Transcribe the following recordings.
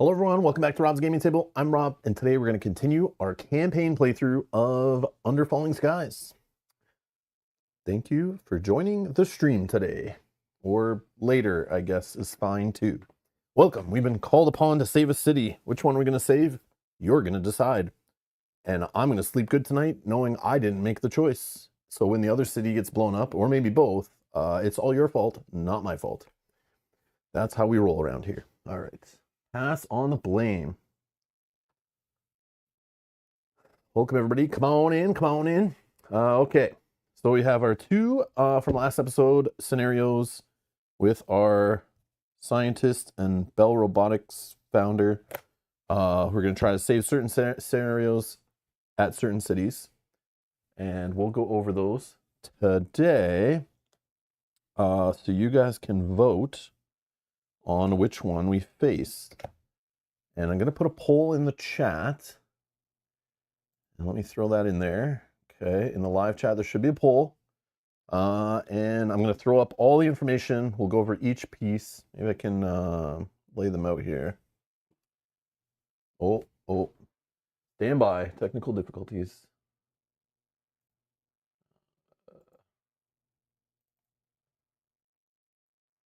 Hello everyone, welcome back to Rob's Gaming Table. I'm Rob, and today we're going to continue our campaign playthrough of Under Falling Skies. Thank you for joining the stream today, or later, I guess, is fine too. Welcome, we've been called upon to save a city. Which one are we going to save? You're going to decide. And I'm going to sleep good tonight knowing I didn't make the choice. So when the other city gets blown up, or maybe both, it's all your fault, not my fault. That's how we roll around here. All right. Pass on the blame. Welcome everybody. Come on in. Come on in. Okay. So we have our two from last episode scenarios with our scientist and Bell Robotics founder. We're going to try to save certain scenarios at certain cities. And we'll go over those today. So you guys can vote on which one we faced. And I'm going to put a poll in the chat. And let me throw that in there. Okay, in the live chat, there should be a poll. And I'm going to throw up all the information. We'll go over each piece. Maybe I can lay them out here. Oh, stand by. Technical difficulties.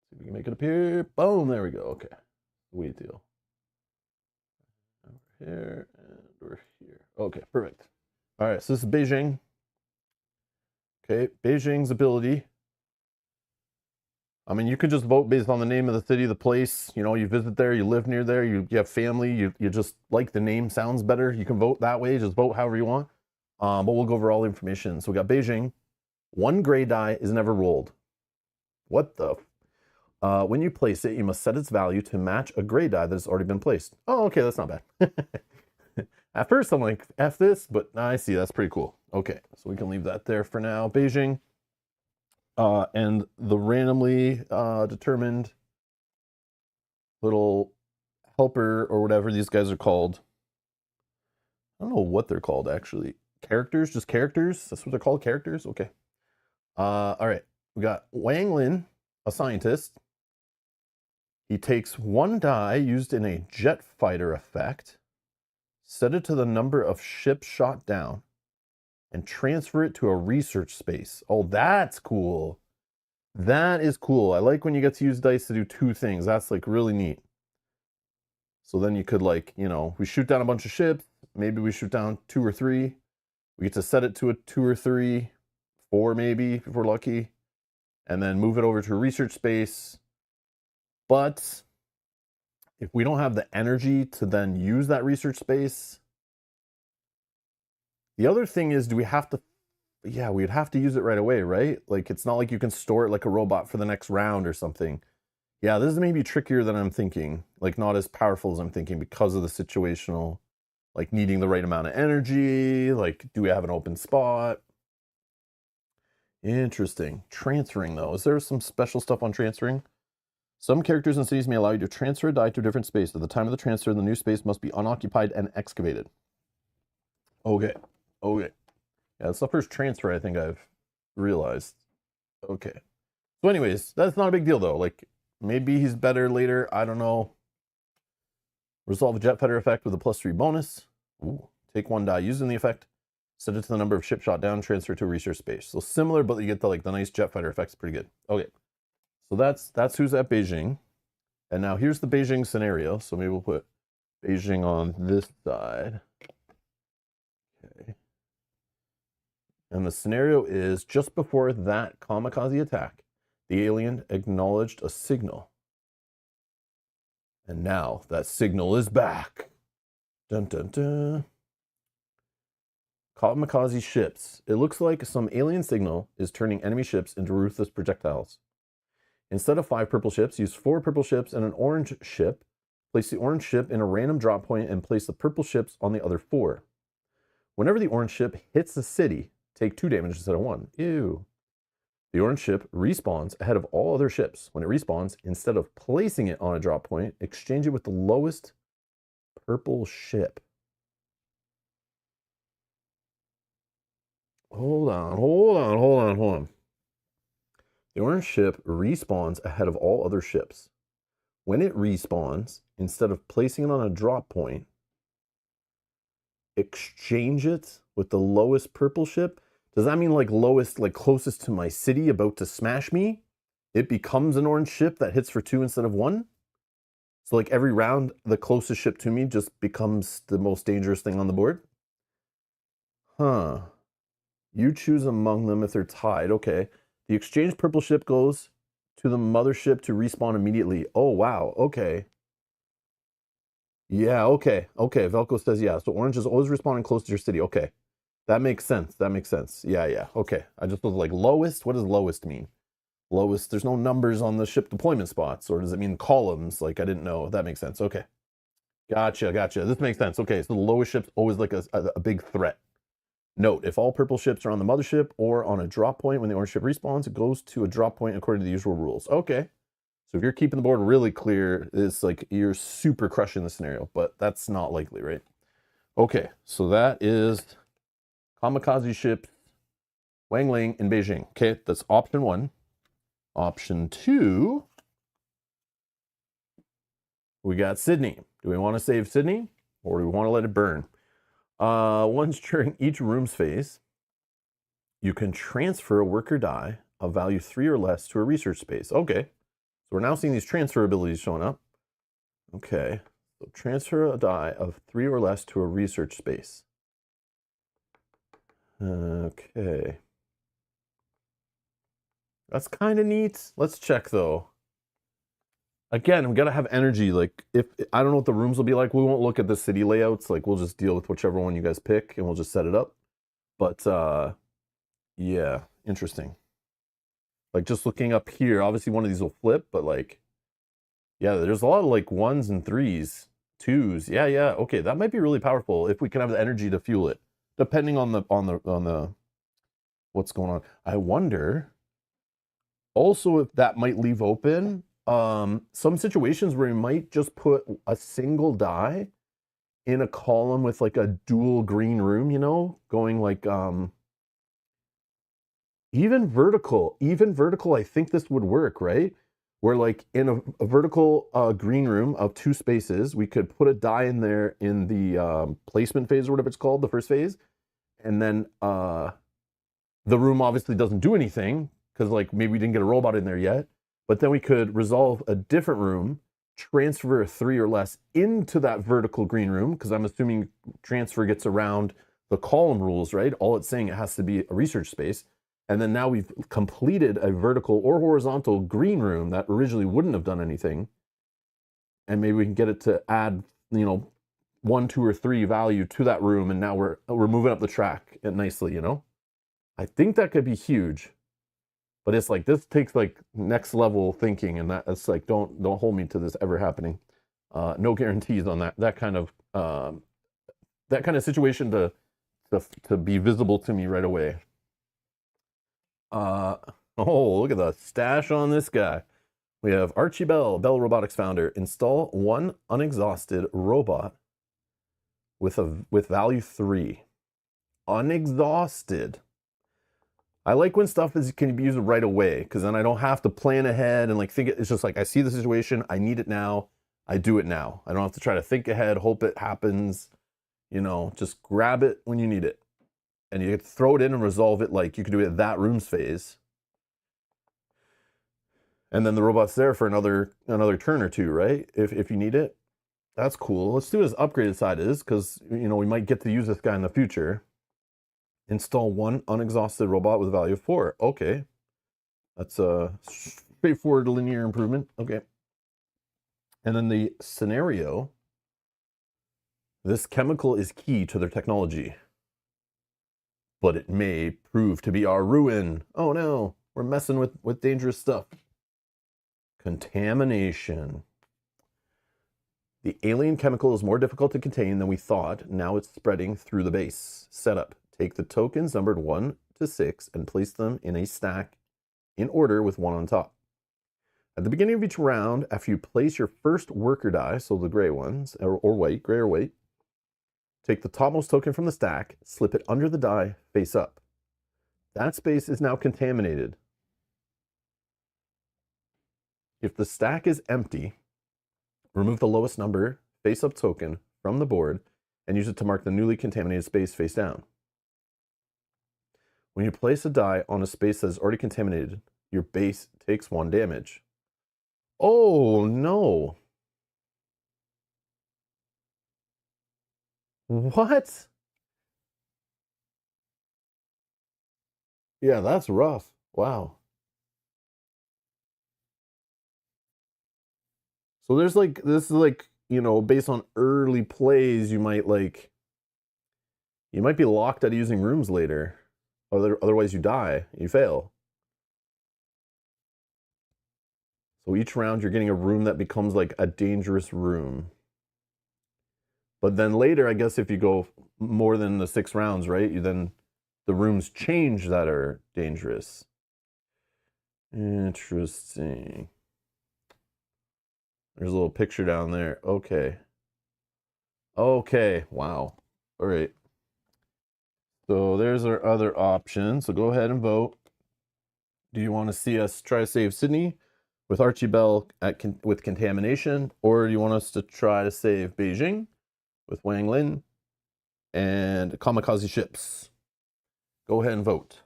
See if we can make it appear. Boom, there we go. Okay. Sweet deal. Over here, and we're here. Okay, perfect. All right, so this is Beijing. Okay, Beijing's ability. I mean, you could just vote based on the name of the city, the place. You know, you visit there, you live near there, you have family, you just like the name sounds better. You can vote that way, just vote however you want. But we'll go over all the information. So we got Beijing. 1 gray die is never rolled. What the? When you place it, you must set its value to match a gray die that has already been placed. Oh, okay, that's not bad. At first, I'm like, F this, but I see, that's pretty cool. Okay, so we can leave that there for now. Beijing. And the randomly determined little helper or whatever these guys are called. I don't know what they're called, actually. Characters? Just characters? That's what they're called, characters? Okay. All right. We got Wang Lin, a scientist. He takes 1 die used in a jet fighter effect, set it to the number of ships shot down, and transfer it to a research space. Oh, that's cool. That is cool. I like when you get to use dice to do 2 things. That's like really neat. So then you could like, you know, we shoot down a bunch of ships. Maybe we shoot down 2 or 3. We get to set it to a 2 or 3, 4 maybe if we're lucky, and then move it over to a research space. But if we don't have the energy to then use that research space, the other thing is, do we have to, yeah, we'd have to use it right away, right? Like, it's not like you can store it like a robot for the next round or something. Yeah, this is maybe trickier than I'm thinking. Like, not as powerful as I'm thinking because of the situational, like needing the right amount of energy. Like, do we have an open spot? Interesting. Transferring, though. Is there some special stuff on transferring? Some characters and cities may allow you to transfer a die to a different space. At the time of the transfer, the new space must be unoccupied and excavated. Okay. Okay. Yeah, that's the first transfer I think I've realized. Okay. So anyways, that's not a big deal, though. Like, maybe he's better later. I don't know. Resolve a jet fighter effect with a +3 bonus. Ooh. Take 1 die using the effect. Set it to the number of ship shot down. Transfer to a research space. So similar, but you get the nice jet fighter effects. Pretty good. Okay. So that's who's at Beijing. And now here's the Beijing scenario. So maybe we'll put Beijing on this side. Okay. And the scenario is just before that kamikaze attack, the alien acknowledged a signal. And now that signal is back. Dun dun dun. Kamikaze ships. It looks like some alien signal is turning enemy ships into ruthless projectiles. Instead of 5 purple ships, use 4 purple ships and an orange ship. Place the orange ship in a random drop point and place the purple ships on the other 4. Whenever the orange ship hits the city, take 2 damage instead of 1. Ew. The orange ship respawns ahead of all other ships. When it respawns, instead of placing it on a drop point, exchange it with the lowest purple ship. Hold on. The orange ship respawns ahead of all other ships. When it respawns, instead of placing it on a drop point, exchange it with the lowest purple ship. Does that mean like lowest, like closest to my city about to smash me? It becomes an orange ship that hits for 2 instead of 1? So like every round, the closest ship to me just becomes the most dangerous thing on the board? Huh. You choose among them if they're tied. Okay. The exchange purple ship goes to the mothership to respawn immediately. Oh, wow. Okay. Yeah, okay. Okay, Velko says yeah. So orange is always respawning close to your city. Okay. That makes sense. That makes sense. Yeah. Okay. I just was like, lowest? What does lowest mean? Lowest, there's no numbers on the ship deployment spots. Or does it mean columns? Like, I didn't know. That makes sense. Okay. Gotcha. This makes sense. Okay, so the lowest ship's always like a big threat. Note, if all purple ships are on the mothership or on a drop point when the orange ship respawns, it goes to a drop point according to the usual rules. Okay. So if you're keeping the board really clear, it's like you're super crushing the scenario, but that's not likely, right? Okay, so that is kamikaze ship, Wang Ling in Beijing. Okay, that's option 1. Option 2, we got Sydney. Do we want to save Sydney or do we want to let it burn? Once during each room's phase, you can transfer a worker die of value 3 or less to a research space. Okay, so we're now seeing these transfer abilities showing up. Okay. So transfer a die of 3 or less to a research space. Okay. That's kind of neat. Let's check though. Again, we gotta have energy. Like, if I don't know what the rooms will be like, we won't look at the city layouts. Like, we'll just deal with whichever one you guys pick, and we'll just set it up. But yeah, interesting. Like, just looking up here, obviously one of these will flip, but like, yeah, there's a lot of like 1s and 3s, 2s. Yeah, yeah. Okay, that might be really powerful if we can have the energy to fuel it, depending on the what's going on. I wonder also if that might leave open some situations where you might just put a single die in a column with like a dual green room, you know, going like even vertical, I think this would work, right? Where like in a vertical green room of 2 spaces, we could put a die in there in the placement phase or whatever it's called, the first phase, and then the room obviously doesn't do anything because like maybe we didn't get a robot in there yet, but then we could resolve a different room, transfer a 3 or less into that vertical green room, because I'm assuming transfer gets around the column rules, right? All it's saying, it has to be a research space. And then now we've completed a vertical or horizontal green room that originally wouldn't have done anything. And maybe we can get it to add, you know, 1, 2, or 3 value to that room. And now we're moving up the track nicely, you know? I think that could be huge, but it's like, this takes like next level thinking, and that's like, don't hold me to this ever happening. No guarantees on that kind of situation to be visible to me right away. Oh, look at the stash on this guy. We have Archie Bell, Bell Robotics founder. Install 1 unexhausted robot with value 3. Unexhausted. I like when stuff can be used right away, because then I don't have to plan ahead and like think it's just like, I see the situation, I need it now, I do it now. I don't have to try to think ahead, hope it happens, you know, just grab it when you need it. And you get to throw it in and resolve it, like you could do it at that room's phase. And then the robot's there for another turn or 2, right? If you need it. That's cool. Let's do as upgraded side is, because you know we might get to use this guy in the future. Install 1 unexhausted robot with value of 4. Okay. That's a straightforward linear improvement. Okay. And then the scenario. This chemical is key to their technology, but it may prove to be our ruin. Oh no, we're messing with dangerous stuff. Contamination. The alien chemical is more difficult to contain than we thought. Now it's spreading through the base. Setup. Take the tokens numbered 1 to 6 and place them in a stack in order with 1 on top. At the beginning of each round, after you place your first worker die, so the gray ones, or white, gray or white, take the topmost token from the stack, slip it under the die, face up. That space is now contaminated. If the stack is empty, remove the lowest number face-up token from the board and use it to mark the newly contaminated space face down. When you place a die on a space that is already contaminated, your base takes 1 damage. Oh no. What? Yeah, that's rough. Wow. So there's like, this is like, you know, based on early plays, you might be locked out of using rooms later. Otherwise you die, you fail. So each round you're getting a room that becomes like a dangerous room. But then later, I guess if you go more than the 6 rounds, right, then the rooms change that are dangerous. Interesting. There's a little picture down there. Okay. Okay. Wow. All right. So there's our other option. So go ahead and vote. Do you want to see us try to save Sydney with Archie Bell with contamination, or do you want us to try to save Beijing with Wang Lin and kamikaze ships? Go ahead and vote.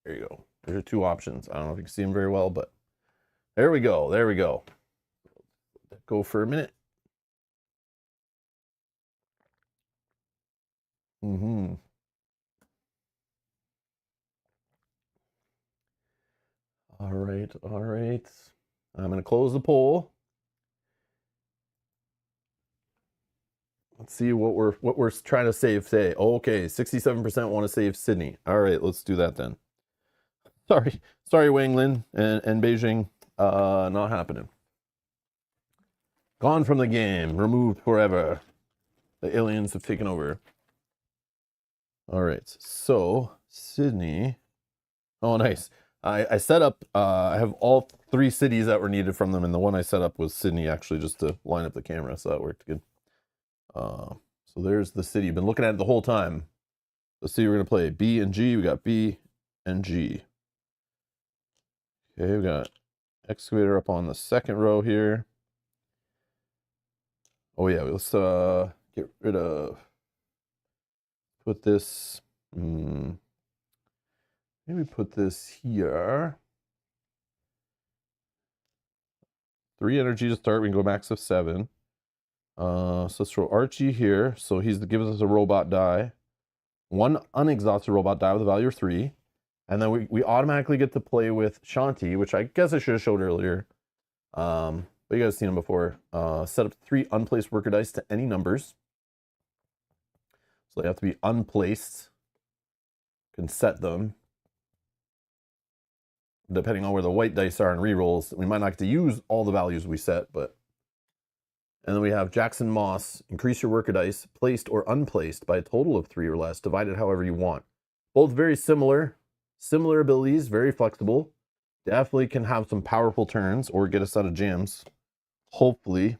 There you go. There's your 2 options. I don't know if you can see them very well, but There we go. There we go. Go for a minute. Mm-hmm. All right. All right. I'm going to close the poll. Let's see what we're trying to save today. Okay, 67% want to save Sydney. All right, let's do that then. Sorry, Wanglin and Beijing. Not happening. Gone from the game, removed forever. The aliens have taken over. All right, so Sydney. Oh, nice. I set up. I have all 3 cities that were needed from them, and the one I set up was Sydney, actually, just to line up the camera, so that worked good. So there's the city. You've been looking at it the whole time. Let's see, we're gonna play B and G. We got B and G. Okay, we got excavator up on the 2nd row here. Oh yeah, let's get rid of, put this, maybe put this here. 3 energy to start. We can go max of 7. So let's throw Archie here. So he's gives us a robot die. 1 unexhausted robot die with a value of 3. And then we automatically get to play with Shanti, which I guess I should have showed earlier. But you guys have seen them before. Set up 3 unplaced worker dice to any numbers. So they have to be unplaced. Can set them. Depending on where the white dice are in rerolls, we might not get to use all the values we set, but. And then we have Jackson Moss. Increase your worker dice, placed or unplaced, by a total of 3 or less, divided however you want. Both very similar. Similar abilities, very flexible. Definitely can have some powerful turns or get a set of jams. Hopefully.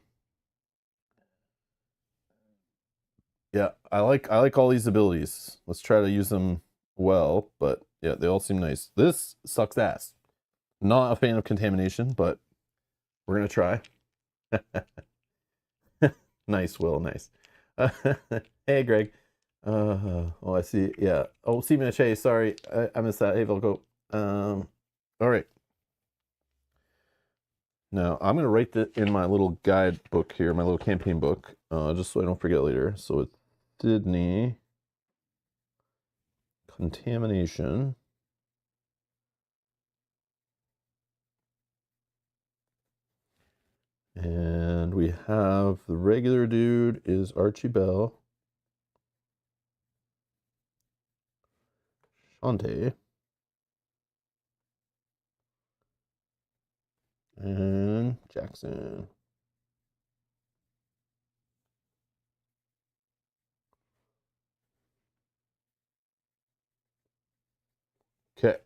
Yeah, I like all these abilities. Let's try to use them well, but yeah, they all seem nice. This sucks ass. Not a fan of contamination, but we're gonna try. Nice, Will, nice. Hey, Greg. Oh, I see. Yeah. Oh, see me, Shay. Sorry, I missed that. Hey, Volko. All right. Now I'm gonna write that in my little guide book here, my little campaign book, just so I don't forget later. So it's Sydney contamination. And we have the regular dude is Archie Bell. Shantae. And Jackson. Okay.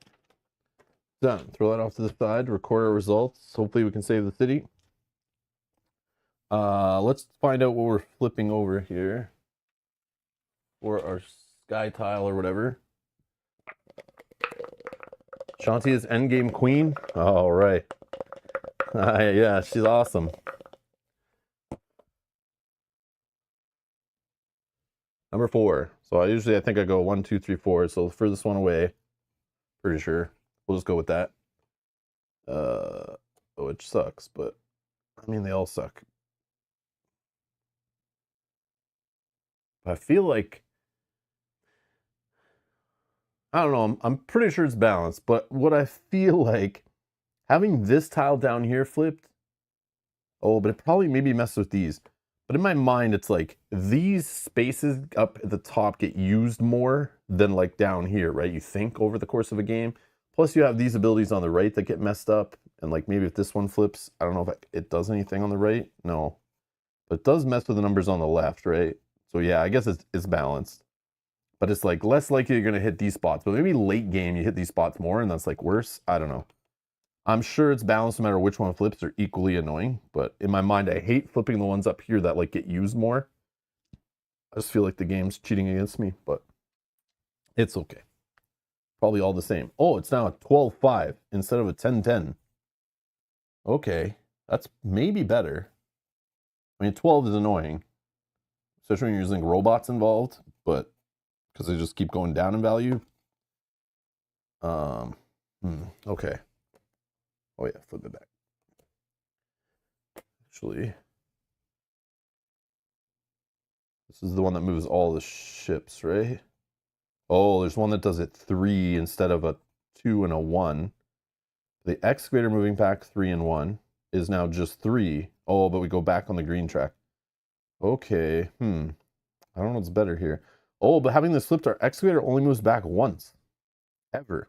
Done. Throw that off to the side, record our results. Hopefully we can save the city. Let's find out what we're flipping over here for our sky tile or whatever. Shanti is endgame queen. All right. Yeah, she's awesome. Number 4. So I think I go 1, 2, 3, 4. So furthest one away. Pretty sure. We'll just go with that. Which sucks, but I mean they all suck. I feel like, I don't know, I'm pretty sure it's balanced, but what I feel like, having this tile down here flipped, but it probably maybe messed with these. But in my mind, it's like these spaces up at the top get used more than like down here, right? You think over the course of a game. Plus you have these abilities on the right that get messed up. And like maybe if this one flips, I don't know if it does anything on the right. No. But it does mess with the numbers on the left, right? So yeah, I guess it's balanced. But it's like less likely you're going to hit these spots. But maybe late game you hit these spots more and that's like worse. I don't know. I'm sure it's balanced no matter which one flips. They're equally annoying. But in my mind, I hate flipping the ones up here that like get used more. I just feel like the game's cheating against me, but it's okay. Probably all the same. Oh, it's now a 12-5 instead of a 10-10. Okay, that's maybe better. I mean, 12 is annoying, especially when you're using robots involved, but because they just keep going down in value. Okay. Oh yeah, flip it back. Actually, this is the one that moves all the ships, right? Oh, there's one that does it 3 instead of a 2 and a 1. The excavator moving back 3 and 1 is now just 3. Oh, but we go back on the green track. Okay, I don't know what's better here. Oh, but having this flipped, our excavator only moves back once. Ever.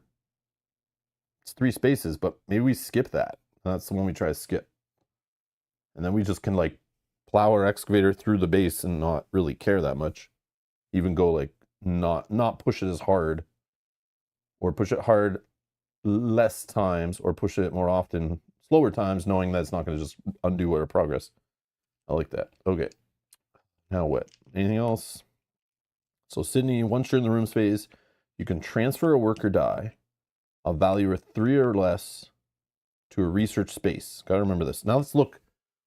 It's 3 spaces, but maybe we skip that. That's the one we try to skip. And then we just can like plow our excavator through the base and not really care that much. Even go like not push it as hard. Or push it hard less times, or push it more often, slower times, knowing that it's not going to just undo our progress. I like that. Okay. Now what? Anything else? So Sydney, once you're in the rooms phase, you can transfer a worker die of value of 3 or less to a research space. Gotta remember this. Now let's look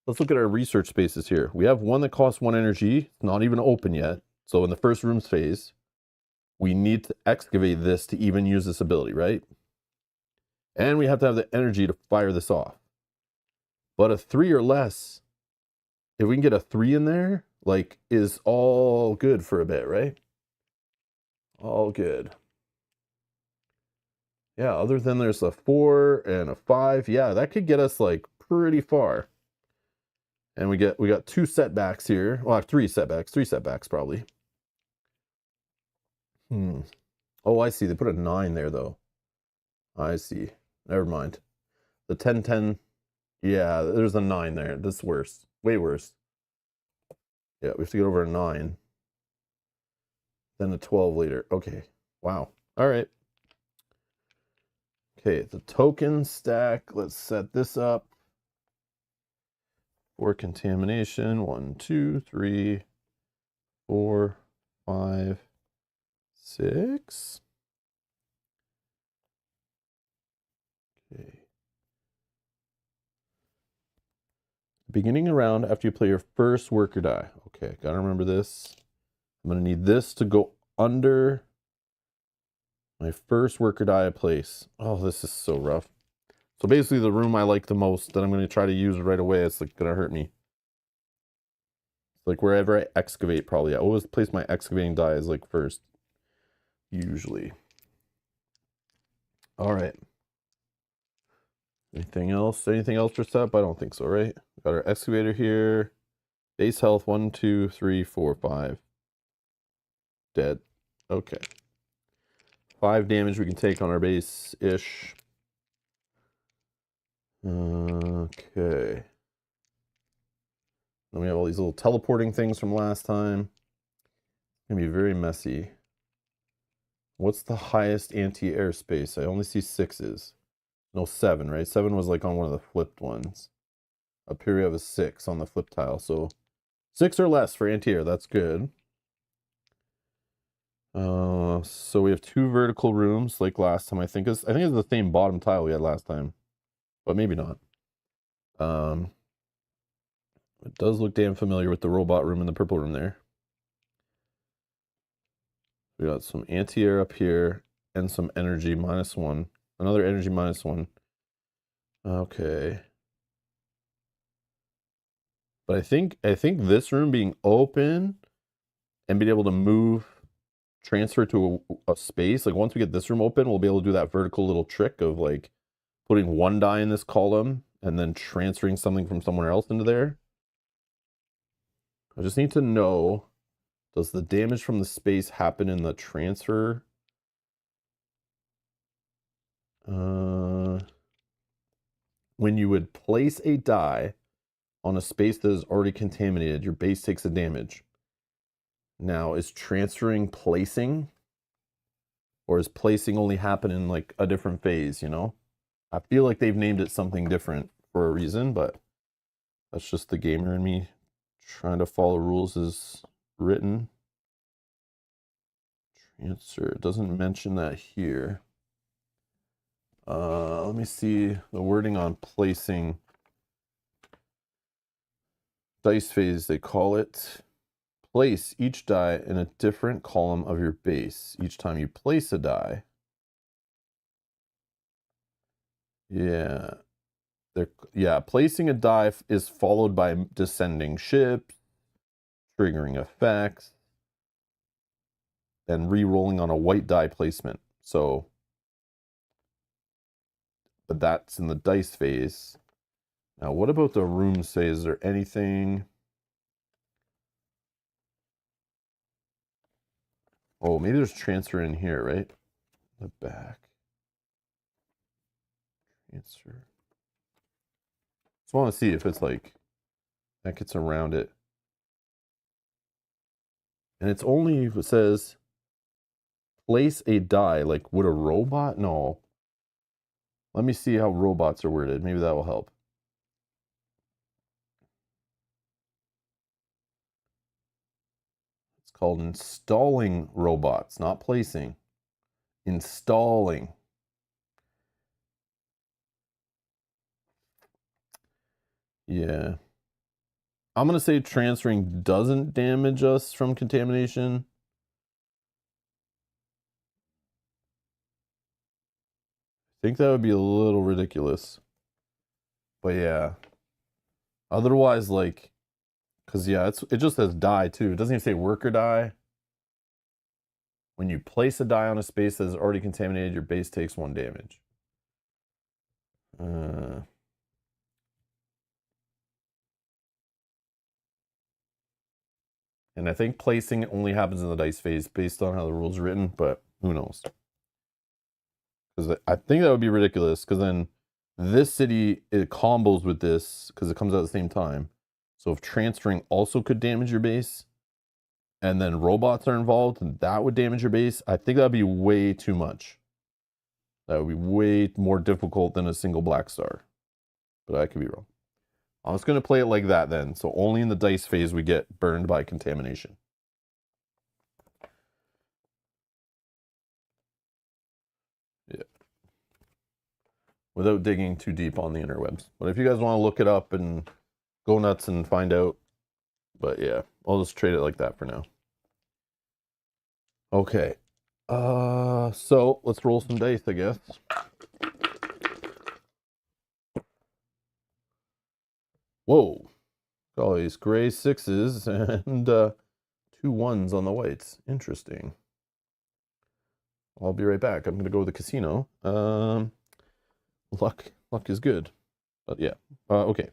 at our research spaces here. We have one that costs 1 energy. It's not even open yet. So in the first rooms phase, we need to excavate this to even use this ability, right? And we have to have the energy to fire this off. But a 3 or less, if we can get a 3 in there, like, is all good for a bit, right? All good. Yeah, other than there's a 4 and a 5, yeah, that could get us like pretty far. And we got 2 setbacks here. Well, 3 setbacks probably. Oh, I see. They put a 9 there though. I see. Never mind. The 10-10. Yeah, there's a 9 there. That's worse. Way worse. Yeah, we have to get over a 9. Then a 12 later. Okay. Wow. All right. Okay, the token stack. Let's set this up for contamination. 1, 2, 3, 4, 5, 6. Okay. Beginning a round after you play your first worker die. Okay, gotta remember this. I'm gonna need this to go under my first worker die I place. Oh, this is so rough. So basically the room I like the most that I'm gonna try to use right away, it's like gonna hurt me. It's like wherever I excavate, probably. I always place my excavating die as like first. Usually. All right. Anything else? Anything else for setup? I don't think so, right? Got our excavator here. Base health 1, 2, 3, 4, 5. Dead. Okay. 5 damage we can take on our base-ish. Okay. Then we have all these little teleporting things from last time. It's gonna be very messy. What's the highest anti-air space? I only see 6s. No, 7, right? 7 was like on one of the flipped ones. Up here we have a 6 on the flip tile, so 6 or less for anti-air. That's good. So we have 2 vertical rooms like last time. I think it's the same bottom tile we had last time, but maybe not. It does look damn familiar with the robot room and the purple room there. We got some anti-air up here and some energy -1. Another energy -1. Okay. But I think this room being open and being able to move, transfer to a space, like once we get this room open, we'll be able to do that vertical little trick of like putting 1 die in this column and then transferring something from somewhere else into there. I just need to know, does the damage from the space happen in the transfer? When you would place a die on a space that is already contaminated, your base takes a damage. Now, is transferring placing? Or is placing only happen in like a different phase, you know? I feel like they've named it something different for a reason, but that's just the gamer in me trying to follow rules as written. Transfer, it doesn't mention that here. Let me see the wording on placing. Dice phase, they call it. Place each die in a different column of your base. Each time you place a die. Yeah. Yeah, placing a die is followed by descending ships, triggering effects, and re-rolling on a white die placement. So, but that's in the dice phase. Now, what about the rooms phase? Is there anything? Oh, maybe there's transfer in here, right? The back. Transfer. Just want to see if it's like that gets around it. And it's only if it says place a die. Like, would a robot? No. Let me see how robots are worded. Maybe that will help. It's called installing robots, not placing. Installing. Yeah. I'm going to say transferring doesn't damage us from contamination. I think that would be a little ridiculous. But yeah. Otherwise, like, because yeah, it just says die too. It doesn't even say worker die. When you place a die on a space that is already contaminated, your base takes 1 damage. And I think placing only happens in the dice phase based on how the rules are written, but who knows? Because I think that would be ridiculous, because then this city, it combos with this, because it comes out at the same time. So if transferring also could damage your base, and then robots are involved, and that would damage your base, I think that would be way too much. That would be way more difficult than a single black star. But I could be wrong. I'm just going to play it like that then. So only in the dice phase we get burned by contamination. Yeah. Without digging too deep on the interwebs. But if you guys want to look it up and go nuts and find out. But yeah, I'll just trade it like that for now. Okay. So let's roll some dice, I guess. Whoa. Got all these gray 6s and 2 1s on the whites. Interesting. I'll be right back. I'm gonna go to the casino. Luck is good. But yeah. Okay.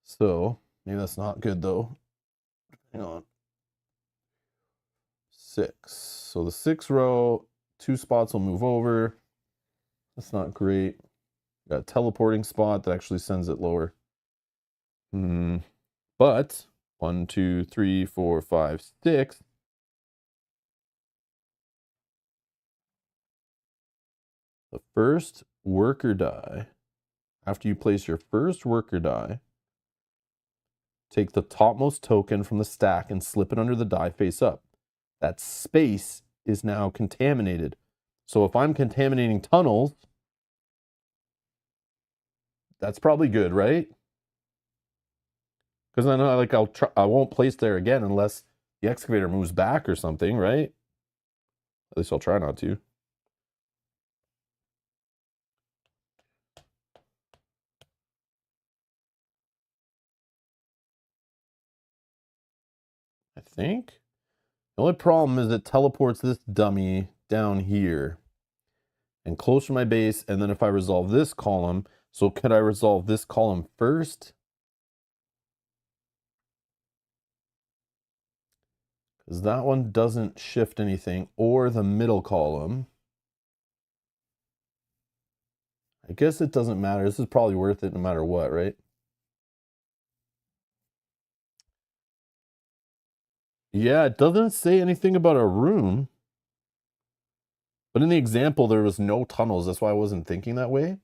So maybe that's not good though. Hang on. 6. So the 6th row, 2 spots will move over. That's not great. Got a teleporting spot that actually sends it lower. But 1, 2, 3, 4, 5, 6. The first worker die. After you place your first worker die, take the topmost token from the stack and slip it under the die face up. That space is now contaminated. So if I'm contaminating tunnels, that's probably good, right? Because I know, like, I won't place there again unless the excavator moves back or something, right? At least I'll try not to. I think. The only problem is it teleports this dummy down here and close to my base. And then if I resolve this column, so could I resolve this column first? Because that one doesn't shift anything, or the middle column. I guess it doesn't matter. This is probably worth it no matter what, right? Yeah, it doesn't say anything about a room. But in the example, there was no tunnels. That's why I wasn't thinking that way.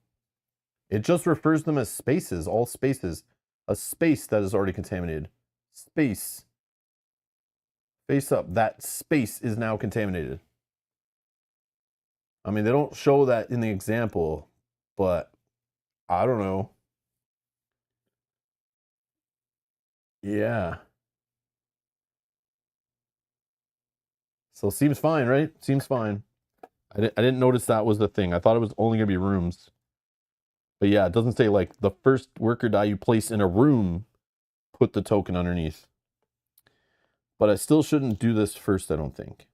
It just refers to them as spaces, all spaces. A space that is already contaminated. Space. Face up. That space is now contaminated. I mean, they don't show that in the example, but I don't know. Yeah. So seems fine, right? Seems fine. I didn't notice that was the thing. I thought it was only going to be rooms. But yeah, it doesn't say like the first worker die you place in a room, put the token underneath. But I still shouldn't do this first, I don't think.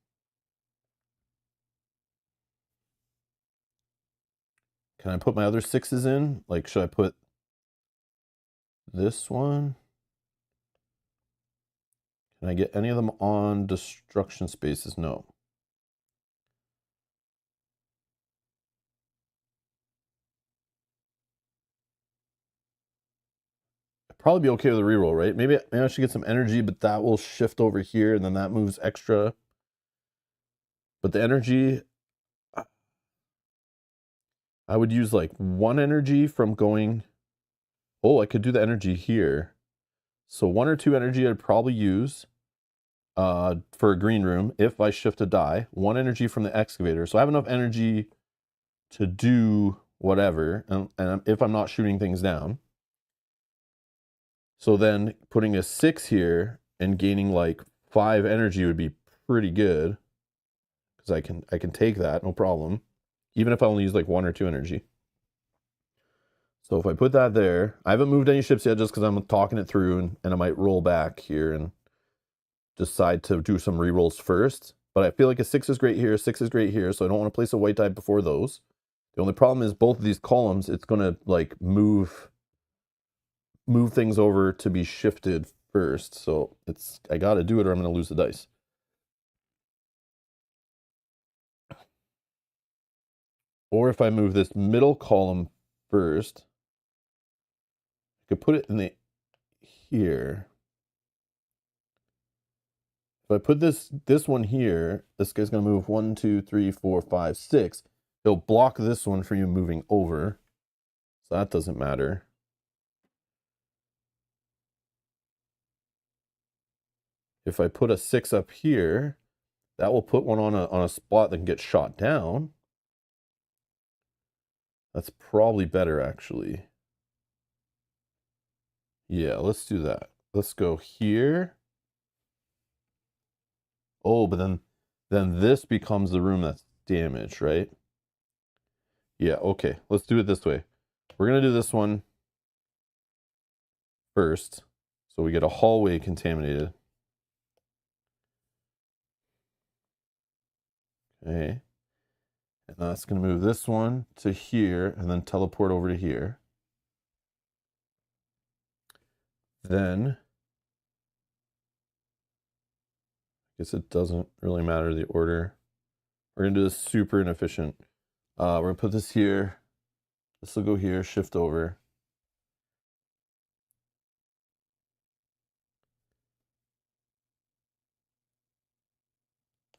Can I put my other 6s in? Like, should I put this one? Can I get any of them on destruction spaces? No. I'd probably be okay with a reroll, right? Maybe I should get some energy, but that will shift over here, and then that moves extra. But the energy, I would use like 1 energy from going. Oh, I could do the energy here. So 1 or 2 energy I'd probably use for a green room if I shift a die. 1 energy from the excavator. So I have enough energy to do whatever, and if I'm not shooting things down. So then putting a 6 here and gaining like 5 energy would be pretty good, because I can take that, no problem, even if I only use like 1 or 2 energy. So if I put that there, I haven't moved any ships yet just because I'm talking it through, and I might roll back here and decide to do some rerolls first. But I feel like a 6 is great here, a 6 is great here, so I don't want to place a white die before those. The only problem is both of these columns, it's going to like move things over to be shifted first. So I got to do it or I'm going to lose the dice. Or if I move this middle column first, I could put it in the here. If I put this one here, this guy's going to move 1, 2, 3, 4, 5, 6. He'll block this one for you moving over. So that doesn't matter. If I put a 6 up here, that will put one on a spot that can get shot down. That's probably better, actually. Yeah, let's do that. Let's go here. Oh, but then this becomes the room that's damaged, right? Yeah, okay. Let's do it this way. We're going to do this one first. So we get a hallway contaminated. Okay. And that's going to move this one to here and then teleport over to here. Then, I guess it doesn't really matter the order. We're going to do this super inefficient. We're going to put this here. This will go here, shift over.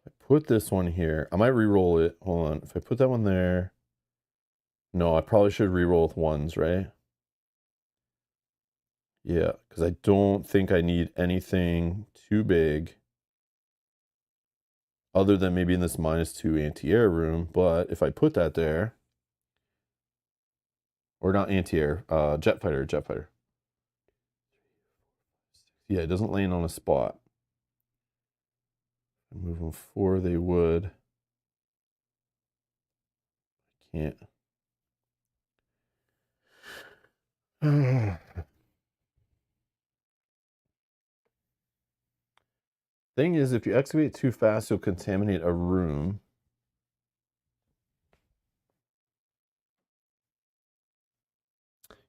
I put this one here. I might re-roll it. Hold on. If I put that one there. No, I probably should re-roll with 1s, right? Yeah, because I don't think I need anything too big other than maybe in this -2 anti-air room. But if I put that there, or not anti-air, jet fighter. Yeah, it doesn't land on a spot. Move them 4, they would. I can't. Thing is, if you excavate too fast, you'll contaminate a room.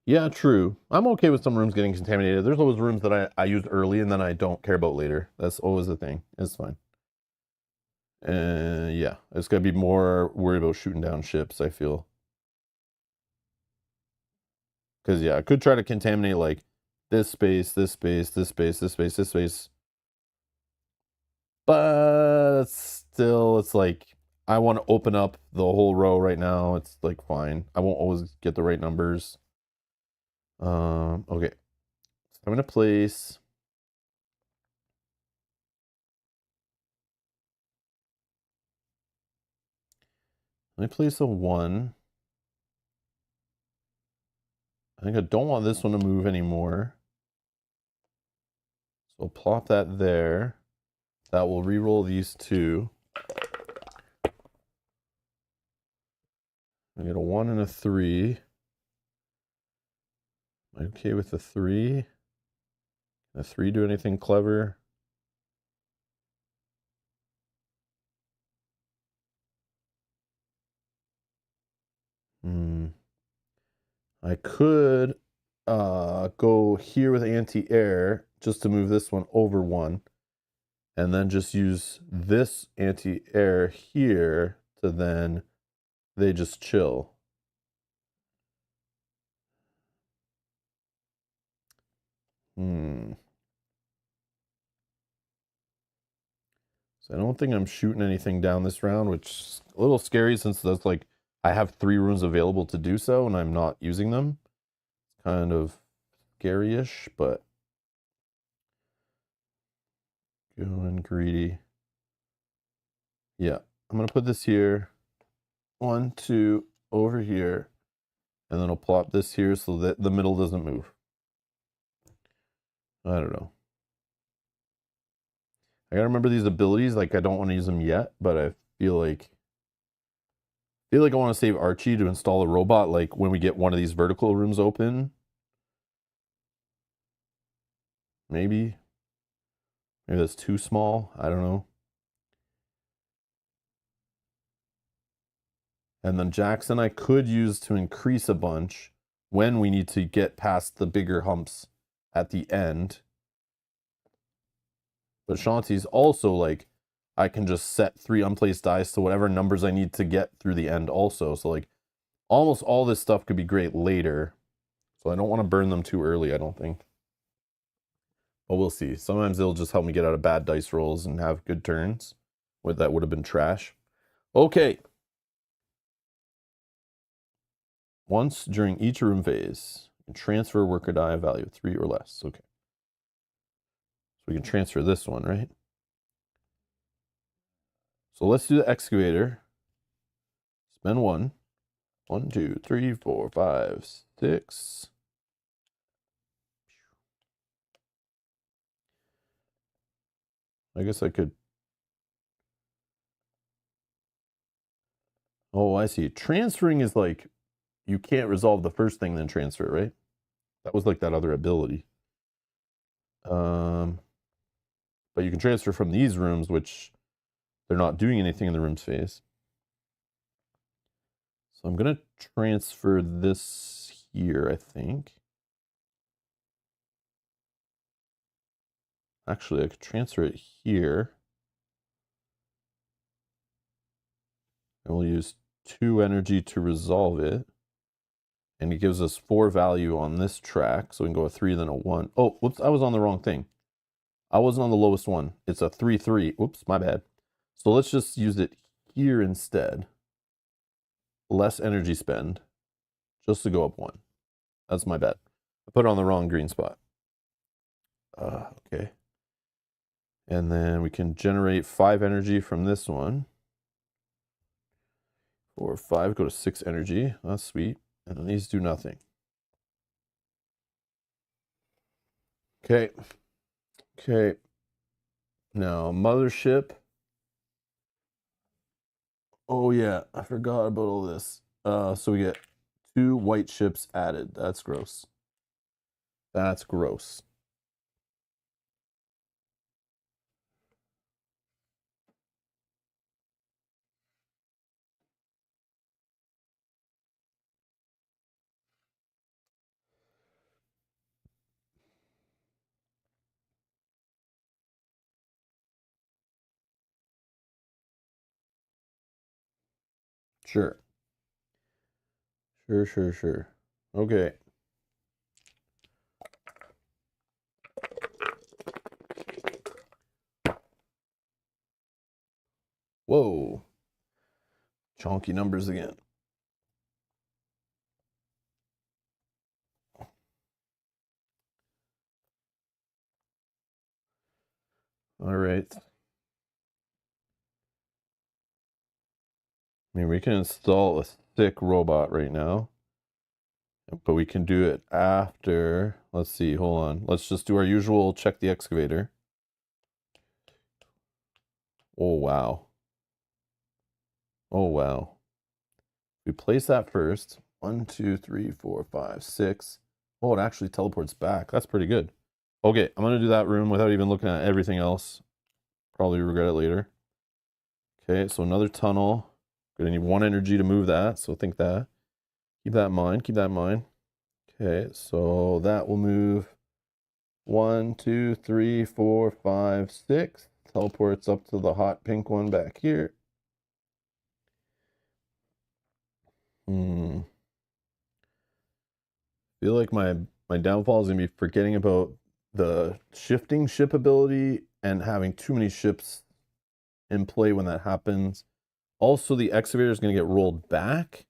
Yeah, true. I'm okay with some rooms getting contaminated. There's always rooms that I use early and then I don't care about later. That's always the thing. It's fine. And yeah, it's gonna be more worried about shooting down ships, I feel. Because yeah, I could try to contaminate like this space, this space, this space, this space, this space. But still, it's like I want to open up the whole row right now. It's like fine. I won't always get the right numbers. Okay. So I'm gonna place. Let me place a 1. I think I don't want this one to move anymore. So I'll plop that there. That will re-roll these 2. I get a 1 and a 3. Am I okay with the 3? Can the 3 do anything clever? I could go here with anti-air just to move this one over 1. And then just use this anti-air here to then they just chill. So I don't think I'm shooting anything down this round, which is a little scary since that's like I have 3 rooms available to do so and I'm not using them. It's kind of scary-ish, but going greedy. Yeah, I'm gonna put this here. 1, 2, over here, and then I'll plop this here so that the middle doesn't move. I don't know. I gotta remember these abilities. Like I don't want to use them yet, but I feel like I want to save Archie to install a robot. Like when we get one of these vertical rooms open, maybe that's too small. I don't know. And then Jackson I could use to increase a bunch when we need to get past the bigger humps at the end. But Shanti's also like, I can just set 3 unplaced dice to whatever numbers I need to get through the end also. So like almost all this stuff could be great later. So I don't want to burn them too early, I don't think. But we'll see. Sometimes it'll just help me get out of bad dice rolls and have good turns. That would have been trash. Okay. Once during each room phase, transfer worker die value 3 or less. Okay. So we can transfer this one, right? So let's do the excavator. Spend 1. 1, 2, 3, 4, 5, 6. I guess I could. Oh, I see. Transferring is like you can't resolve the first thing, then transfer, right? That was like that other ability. But you can transfer from these rooms, which they're not doing anything in the rooms phase. So I'm going to transfer this here, I think. Actually, I could transfer it here. And we'll use 2 energy to resolve it. And it gives us 4 value on this track. So we can go a 3, then a 1. Oh, whoops, I was on the wrong thing. I wasn't on the lowest one. It's a 3, 3. Oops, my bad. So let's just use it here instead. Less energy spend. Just to go up 1. That's my bad. I put it on the wrong green spot. Okay. And then we can generate 5 energy from this one. 4, 5, go to 6 energy. That's sweet. And then these do nothing. Okay. Okay. Now, mothership. Oh, yeah. I forgot about all this. So we get 2 white ships added. That's gross. That's gross. Sure. Sure. Okay. Whoa. Chonky numbers again. All right. I mean, we can install a thick robot right now, but we can do it after. Let's see. Hold on. Let's just do our usual check the excavator. Oh, wow. Oh, wow. We place that first. 1, 2, 3, 4, 5, 6. Oh, it actually teleports back. That's pretty good. Okay, I'm gonna do that room without even looking at everything else. Probably regret it later. Okay, so another tunnel. Gonna need 1 energy to move that, so think that. Keep that in mind, keep that in mind. Okay, so that will move 1, 2, 3, 4, 5, 6. Teleports up to the hot pink one back here. Feel like my downfall is gonna be forgetting about the shifting ship ability and having too many ships in play when that happens. Also, the excavator is gonna get rolled back.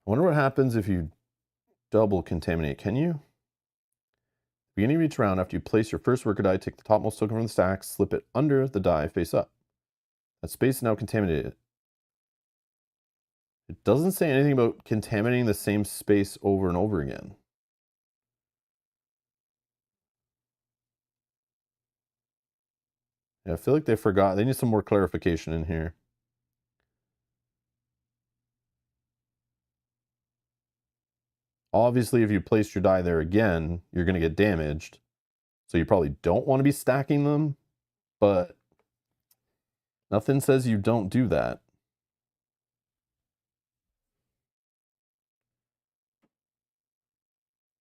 I wonder what happens if you double contaminate. Can you? Beginning of each round, after you place your first worker die, take the topmost token from the stack, slip it under the die face up. That space is now contaminated. It doesn't say anything about contaminating the same space over and over again. Yeah, I feel like they forgot. They need some more clarification in here. Obviously, if you place your die there again, you're going to get damaged. So you probably don't want to be stacking them, but nothing says you don't do that.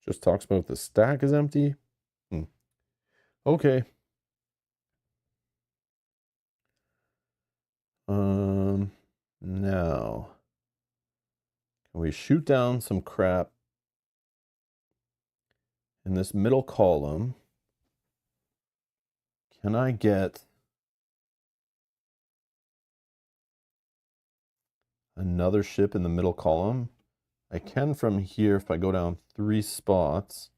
Just talks about the stack is empty. Okay. Now, can we shoot down some crap in this middle column? Can I get another ship in the middle column? I can from here if I go down 3 spots.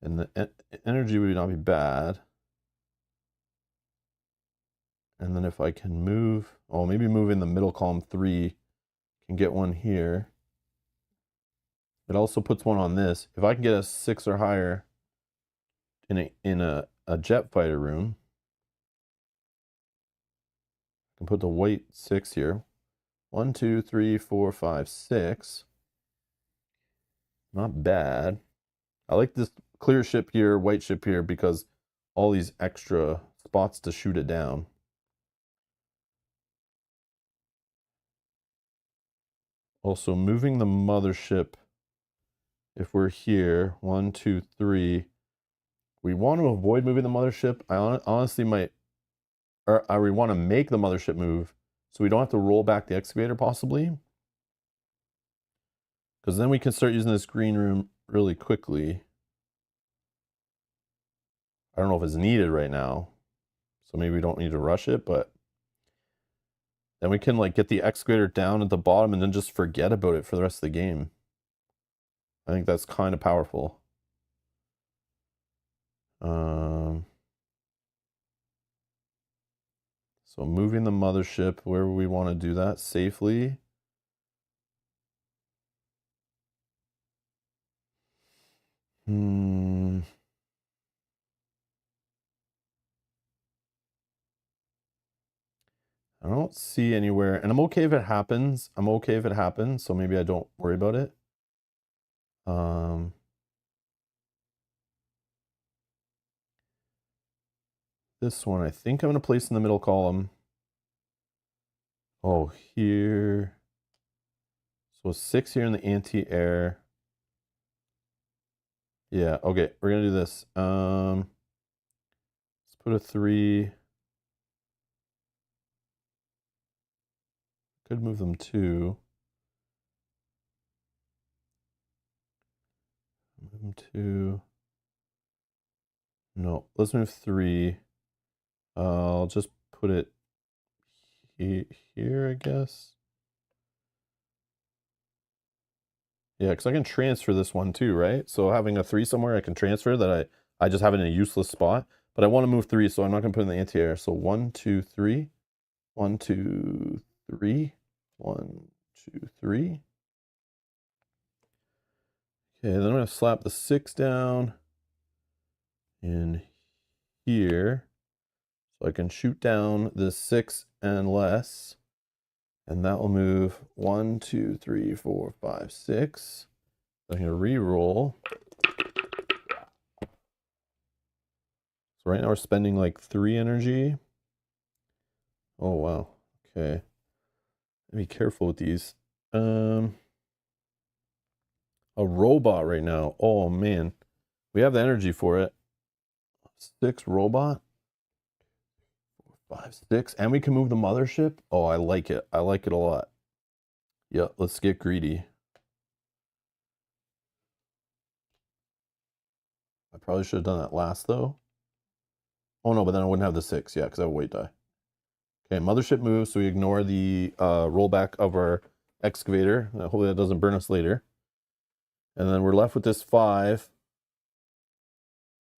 And the energy would not be bad. And then if I can move, oh, maybe move in the middle column 3, can get one here. It also puts one on this. If I can get a 6 or higher in a jet fighter room, I can put the white 6 here. 1, 2, 3, 4, 5, 6. Not bad. I like this clear ship here, white ship here, because all these extra spots to shoot it down. Also, moving the mothership, if we're here, 1, 2, 3, we want to avoid moving the mothership. I honestly might, or I want to make the mothership move so we don't have to roll back the excavator possibly. Because then we can start using this green room really quickly. I don't know if it's needed right now, so maybe we don't need to rush it, but then we can like get the excavator down at the bottom and then just forget about it for the rest of the game. I think that's kind of powerful. So moving the mothership where we want to do that safely. I don't see anywhere, and I'm okay if it happens. I'm okay if it happens, so maybe I don't worry about it. This one, I think I'm going to place in the middle column. Oh, here. So 6 here in the anti-air. Yeah, okay, we're going to do this. Let's put a 3. Could move them 2. Move them 2. No, let's move 3. I'll just put it here, I guess. Yeah, because I can transfer this one too, right? So having a 3 somewhere, I can transfer that I just have it in a useless spot. But I want to move 3, so I'm not going to put it in the anti-air. So 1, 2, 3. 1, 2, 3. 1, 2, 3. Okay, then I'm going to slap the 6 down in here. So I can shoot down the 6 and less. And that will move 1, 2, 3, 4, 5, 6. I'm going to re-roll. So right now we're spending like 3 energy. Oh, wow. Okay. Be careful with these. A robot right now. Oh, man. We have the energy for it. 6 robot. 5, 6. And we can move the mothership. Oh, I like it. I like it a lot. Yeah, let's get greedy. I probably should have done that last, though. Oh, no, but then I wouldn't have the 6. Yeah, because I have a weight die. Okay, mothership moves, so we ignore the rollback of our excavator. Hopefully that doesn't burn us later. And then we're left with this 5.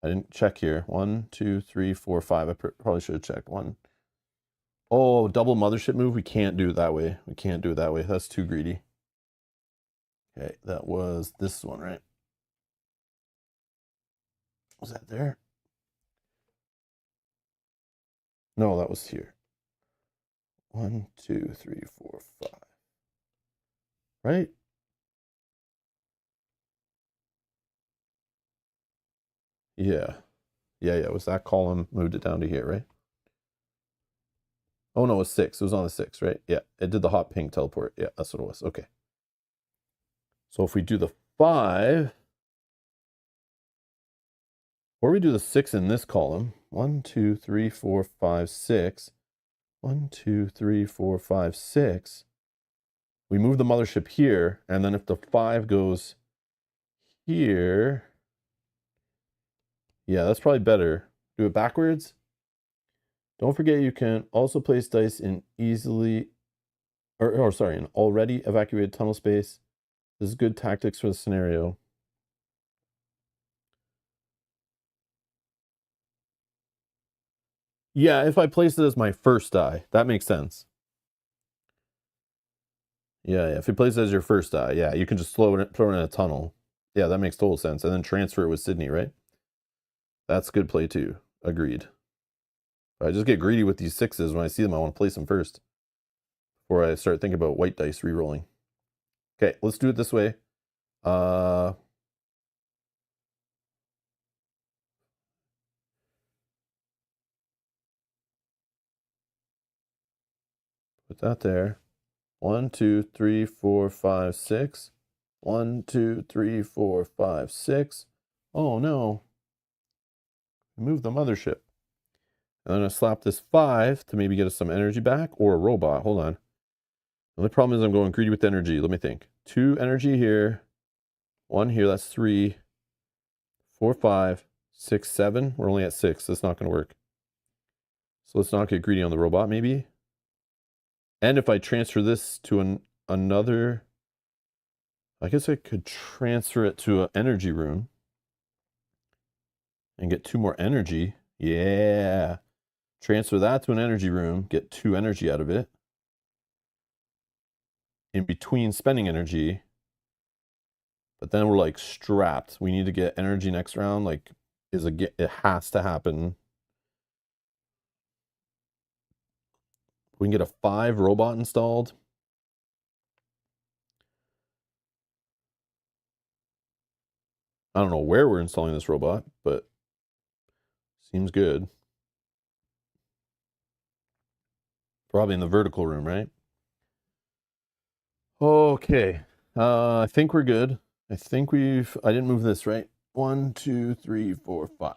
I didn't check here. 1, 2, 3, 4, 5. I probably should have checked. 1. Oh, double mothership move. We can't do it that way. We can't do it that way. That's too greedy. Okay, that was this one, right? Was that there? No, that was here. 1, 2, 3, 4, 5. Right? Yeah. Yeah, yeah. It was that column moved it down to here, right? Oh, no, it was 6. It was on the 6, right? Yeah, it did the hot pink teleport. Yeah, that's what it was. Okay. So if we do the 5, or we do the 6 in this column, 1, 2, 3, 4, 5, 6. 1, 2, 3, 4, 5, 6. We move the mothership here, and then if the 5 goes here, yeah, that's probably better. Do it backwards. Don't forget you can also place dice in easily, or sorry, in already evacuated tunnel space. This is good tactics for the scenario. Yeah, if I place it as my first die, that makes sense. Yeah, yeah. If you place it as your first die, yeah, you can just throw it in a tunnel. Yeah, that makes total sense. And then transfer it with Sydney, right? That's good play too. Agreed. I just get greedy with these 6s. When I see them, I want to place them first before I start thinking about white dice re-rolling. Okay, let's do it this way. Put that there. 1, 2, 3, 4, 5, 6. 1, 2, 3, 4, 5, 6. Oh no. Move the mothership. And then I slap this 5 to maybe get us some energy back, or a robot. Hold on. The only problem is I'm going greedy with energy. Let me think. 2 energy here. 1 here. That's 3. 4, 5, 6, 7. We're only at 6. That's not going to work. So let's not get greedy on the robot, maybe. And if I transfer this to another, I guess I could transfer it to an energy room and get 2 more energy. Yeah. Transfer that to an energy room, get 2 energy out of it. In between spending energy. But then we're like strapped. We need to get energy next round. Like, it has to happen. We can get a 5 robot installed. I don't know where we're installing this robot, but seems good. Probably in the vertical room, right? Okay. I think we're good. I didn't move this, right? 1, 2, 3, 4, 5. I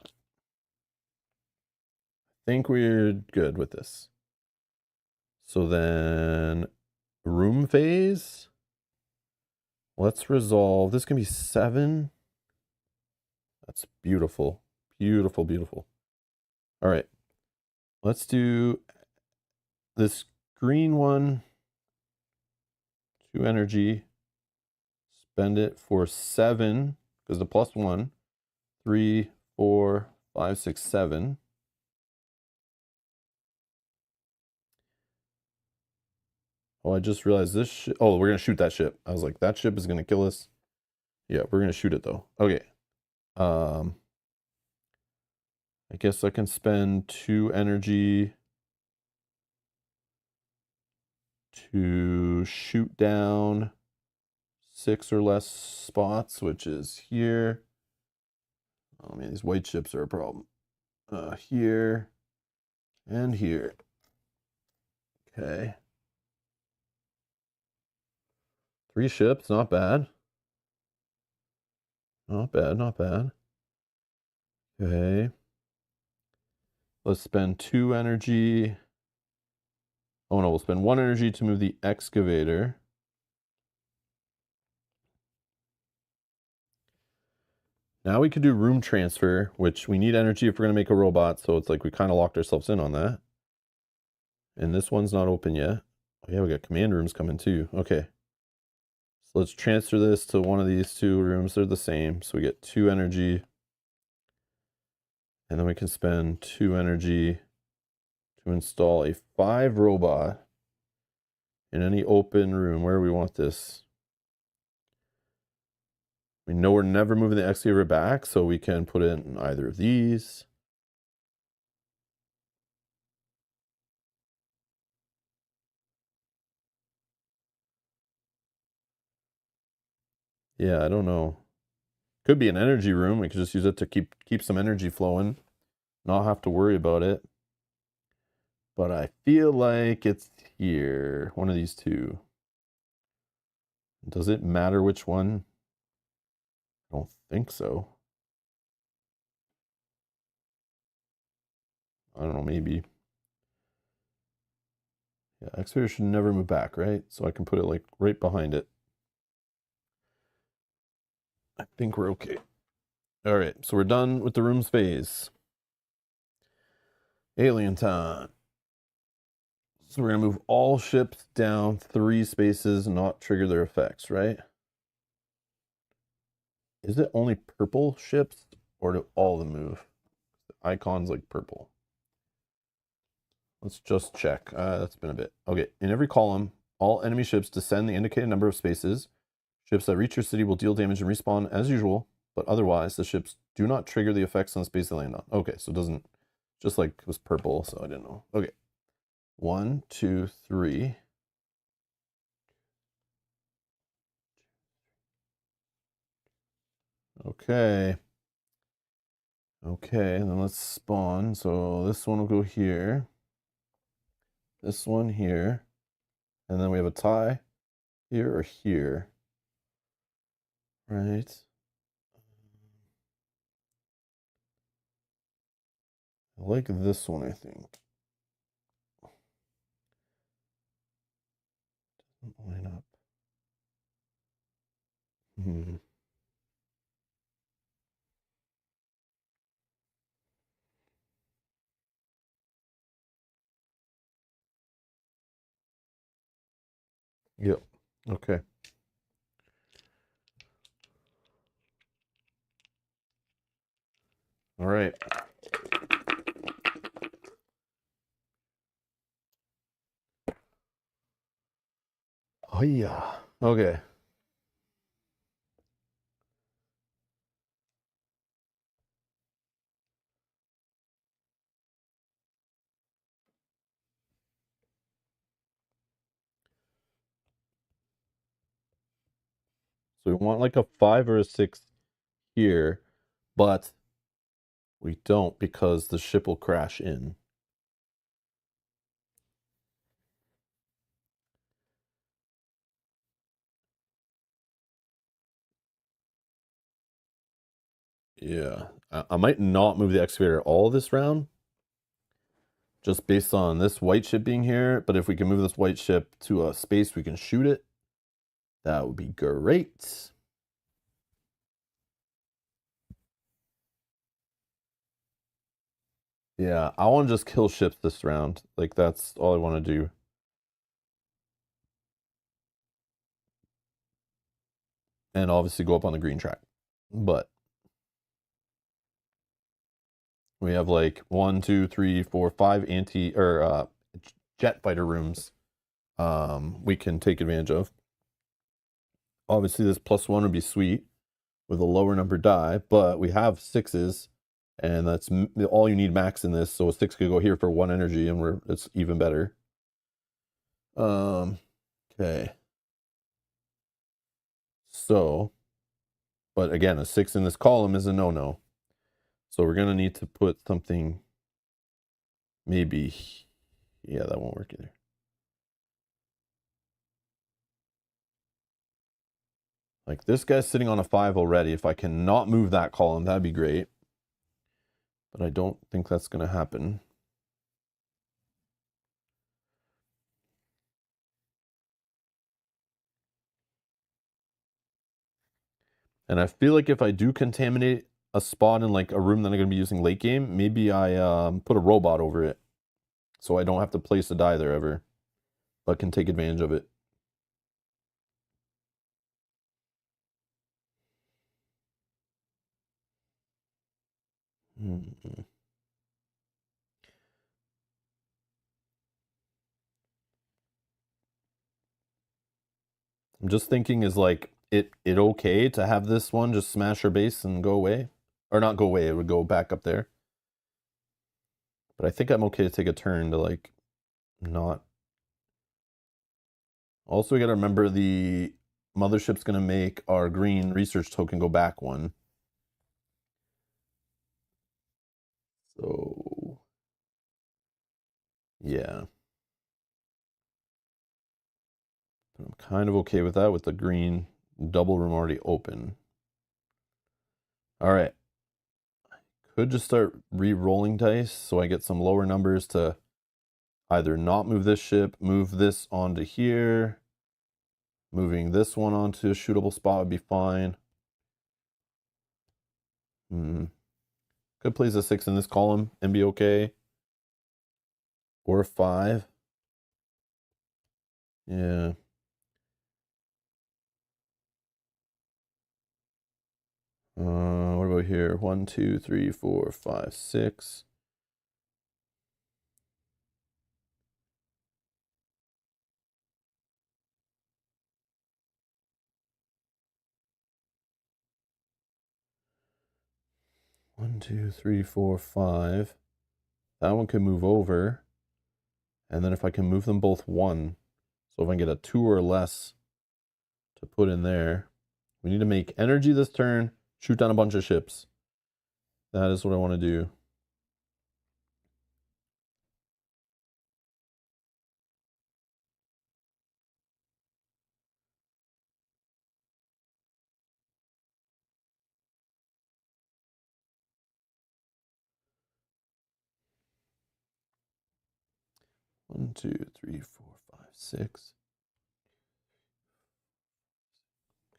think we're good with this. So then room phase. Let's resolve. This can be 7. That's beautiful. Beautiful, beautiful. All right. Let's do this green one. 2 energy. Spend it for 7, because the +1. 3, 4, 5, 6, 7. Oh, I just realized this oh, we're going to shoot that ship. I was like, that ship is going to kill us. Yeah, we're going to shoot it, though. Okay. I guess I can spend 2 energy to shoot down 6 or less spots, which is here. Oh man, these white ships are a problem. Here and here. Okay. 3 ships, not bad. Not bad, not bad. Okay. Let's spend 2 energy. Oh no, we'll spend 1 energy to move the excavator. Now we could do room transfer, which we need energy if we're going to make a robot, so it's like we kind of locked ourselves in on that. And this one's not open yet. Oh yeah, we got command rooms coming too. Okay. So let's transfer this to one of these 2 rooms. They're the same, so we get 2 energy. And then we can spend 2 energy to install a 5 robot in any open room. Where we want this. We know we're never moving the excavator back, so we can put it in either of these. Yeah, I don't know. Could be an energy room. We could just use it to keep some energy flowing, not have to worry about it. But I feel like it's here, one of these 2. Does it matter which one? I don't think so. I don't know, maybe. Yeah, excavator should never move back, right? So I can put it like right behind it. I think we're okay. All right, so we're done with the rooms phase. Alien time. So we're gonna move all ships down 3 spaces, not trigger their effects, right? Is it only purple ships, or do all of them move? The icon's like purple. Let's just check. That's been a bit. Okay, in every column, all enemy ships descend the indicated number of spaces. Ships that reach your city will deal damage and respawn as usual, but otherwise the ships do not trigger the effects on the space they land on. Okay, so it doesn't, just like it was purple, so I didn't know. Okay, 1, 2, 3. Okay. Okay, and then let's spawn. So this one will go here. This one here. And then we have a tie here or here. Right. I like this one, I think. Doesn't line up. Hmm. Yep. Okay. All right. Oh yeah. Okay. So we want like a 5 or a 6 here, but we don't because the ship will crash in. Yeah. I might not move the excavator all this round, just based on this white ship being here. But if we can move this white ship to a space we can shoot it, that would be great. Yeah, I want to just kill ships this round. Like, that's all I want to do. And obviously go up on the green track. But we have like 1, 2, 3, 4, 5 jet fighter rooms we can take advantage of. Obviously, this +1 would be sweet with a lower number die, but we have 6s, and that's all you need max in this. So a 6 could go here for 1 energy, and it's even better. Okay. So, but again, a 6 in this column is a no-no. So we're going to need to put something, maybe, yeah, that won't work either. Like this guy's sitting on a 5 already. If I cannot move that column, that'd be great. But I don't think that's going to happen. And I feel like if I do contaminate a spot in like a room that I'm going to be using late game, maybe I put a robot over it. So I don't have to place a die there ever, but can take advantage of it. I'm just thinking, is like it okay to have this one just smash her base and go away? Or not go away, it would go back up there. But I think I'm okay to take a turn to like not. Also, we got to remember the mothership's going to make our green research token go back one. So, yeah. I'm kind of okay with that with the green double room already open. All right. Could just start re-rolling dice so I get some lower numbers to either not move this ship, move this onto here. Moving this one onto a shootable spot would be fine. Could place a 6 in this column and be okay. Or a 5. Yeah. What about here? 1, 2, 3, 4, 5, 6. One, 2, 3, 4, 5. That one could move over. And then if I can move them both 1. So if I can get a 2 or less to put in there. We need to make energy this turn. Shoot down a bunch of ships. That is what I want to do. One, 2, 3, 4, 5, 6.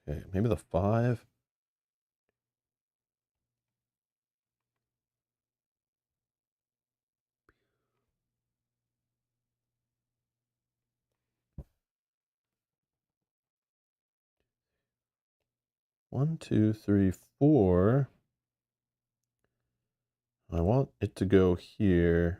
Okay, maybe the 5. One, 2, 3, 4. I want it to go here.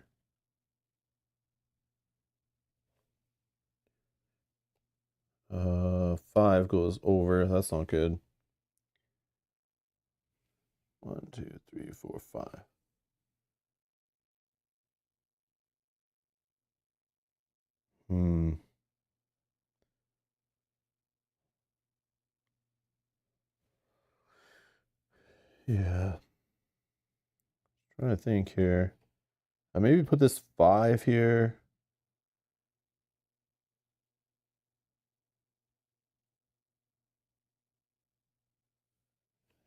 5 goes over. That's not good. 1, 2, 3, 4, 5. Yeah. Trying to think here. I maybe put this 5 here.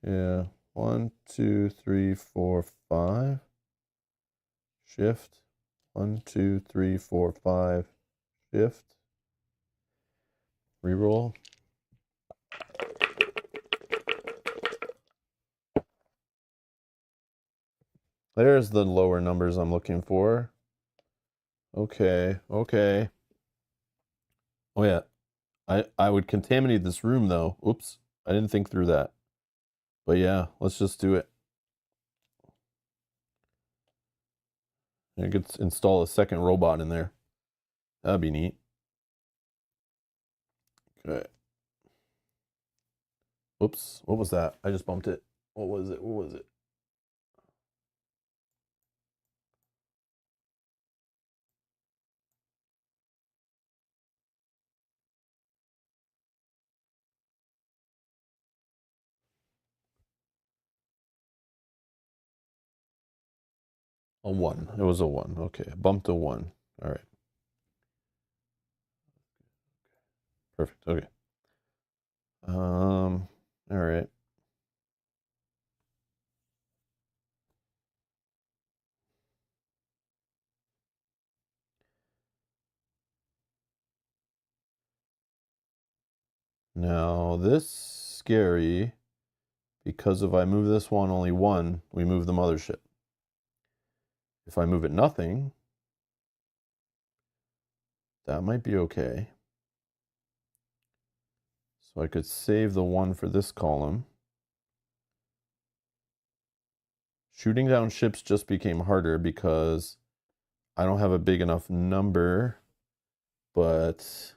Yeah. 1, 2, 3, 4, 5. Shift. 1, 2, 3, 4, 5. Shift. Reroll. There's the lower numbers I'm looking for. Okay, okay. Oh yeah. I would contaminate this room though. Oops. I didn't think through that. But yeah, let's just do it. I could install a second robot in there. That'd be neat. Okay. Oops. What was that? I just bumped it. What was it? What was it? A 1. It was a 1. Okay, bumped a 1. All right. Perfect. Okay. All right. Now this scary because if I move this one only 1, we move the mothership. If I move it nothing, that might be okay. So I could save the 1 for this column. Shooting down ships just became harder because I don't have a big enough number, but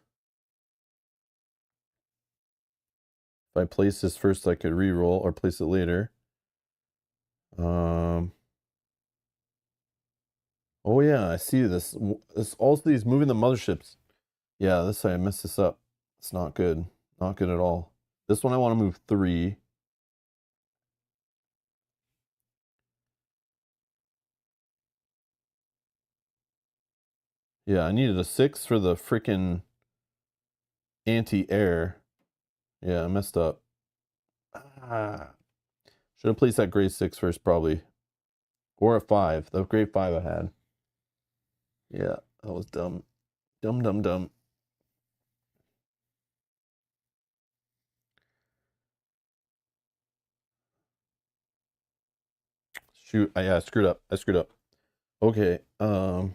if I place this first, I could re-roll or place it later. Oh yeah, I see this. This also these moving the motherships. Yeah, this I messed this up. It's not good. Not good at all. This one I want to move 3. Yeah, I needed a 6 for the freaking anti-air. Yeah, I messed up. Ah. Should have placed that grade 6 first, probably. Or a 5. The grade 5 I had. Yeah, that was dumb. Dumb, dumb, dumb. Shoot, I screwed up. I screwed up. Okay, mm,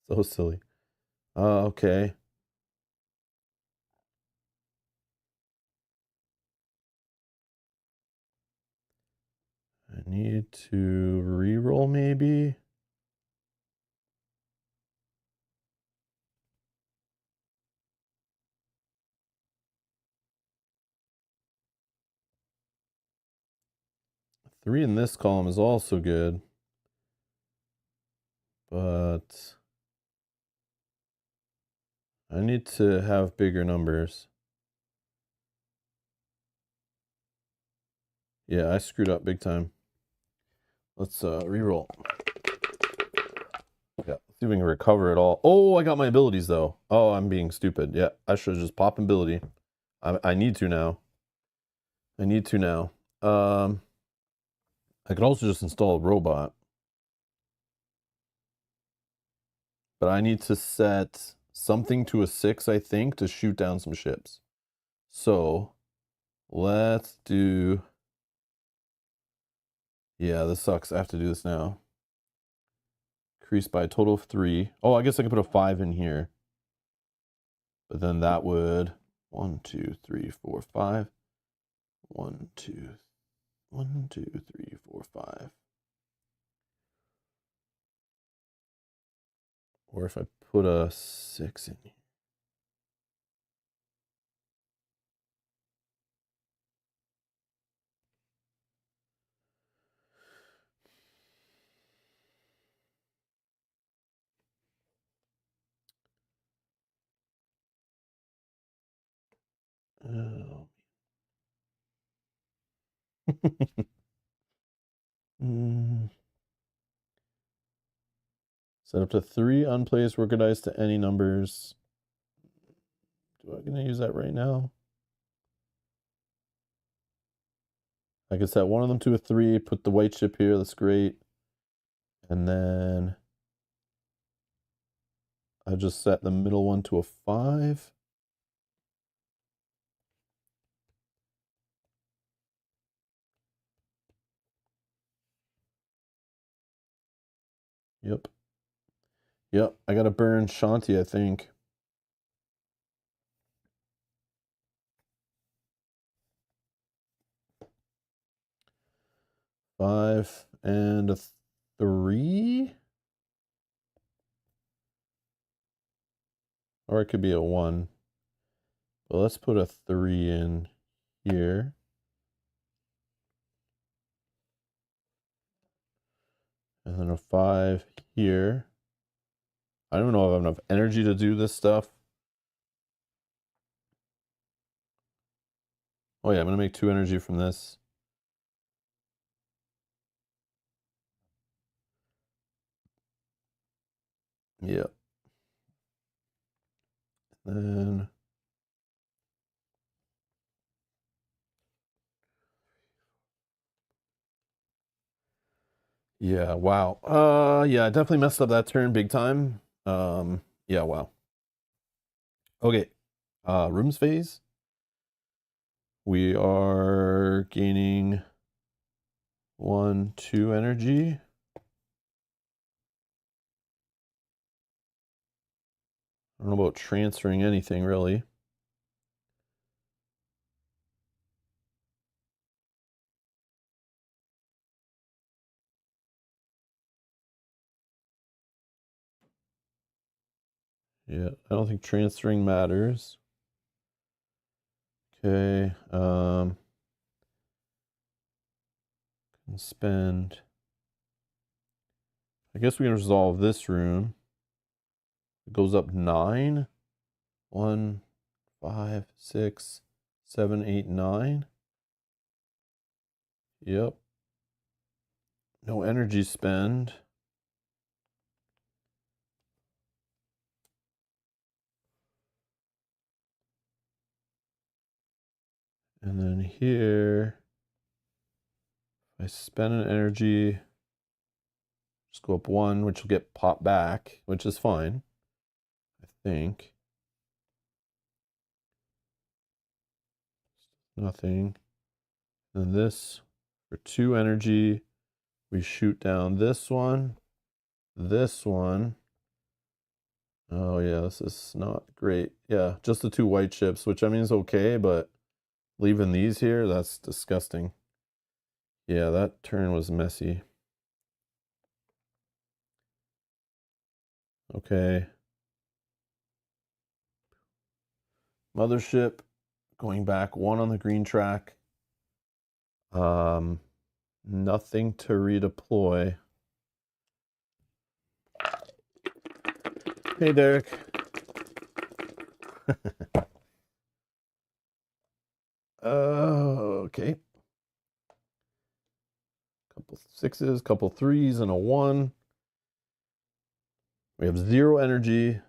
so silly. Okay. I need to re-roll maybe. Three in this column is also good, but I need to have bigger numbers. Yeah, I screwed up big time. Let's re-roll. Yeah, see if we can recover it all. Oh, I got my abilities though. Oh, I'm being stupid. Yeah, I should just pop ability. I need to now. I need to now. I could also just install a robot. But I need to set something to a 6, I think, to shoot down some ships. So let's do. Yeah, this sucks. I have to do this now. Increase by a total of 3. Oh, I guess I can put a 5 in here. But then that would 1, 2, 3, 4, 5. 1, 2, 1, 2, 3, 4, 5. Or if I put a 6 in here. Oh. Set up to 3 unplaced worker dice to any numbers. Do I gonna use that right now? I can set one of them to a 3, put the white ship here, that's great. And then I just set the middle one to a 5. Yep. Yep, I gotta burn Shanti, I think. 5 and a 3? Or it could be a 1. Well, let's put a 3 in here. And then a 5 here. I don't know if I have enough energy to do this stuff. Oh yeah, I'm going to make 2 energy from this. Yeah. Then yeah, wow. Yeah, I definitely messed up that turn big time. Yeah, wow. Okay. Rooms phase. We are gaining 1, 2 energy. I don't know about transferring anything really. Yeah, I don't think transferring matters. Okay, can spend. I guess we can resolve this room. It goes up 9. 1, 5, 6, 7, 8, 9. Yep. No energy spend. And then here, if I spend an energy, just go up 1, which will get popped back, which is fine, I think. Nothing. And this, for 2 energy, we shoot down this one, this one. Oh yeah, this is not great. Yeah, just the 2 white chips, which I mean is okay, but leaving these here, that's disgusting. Yeah, that turn was messy. Okay. Mothership, going back 1 on the green track. Nothing to redeploy. Hey, Derek. Okay. Couple 6s, couple 3s, and a 1. We have 0 energy.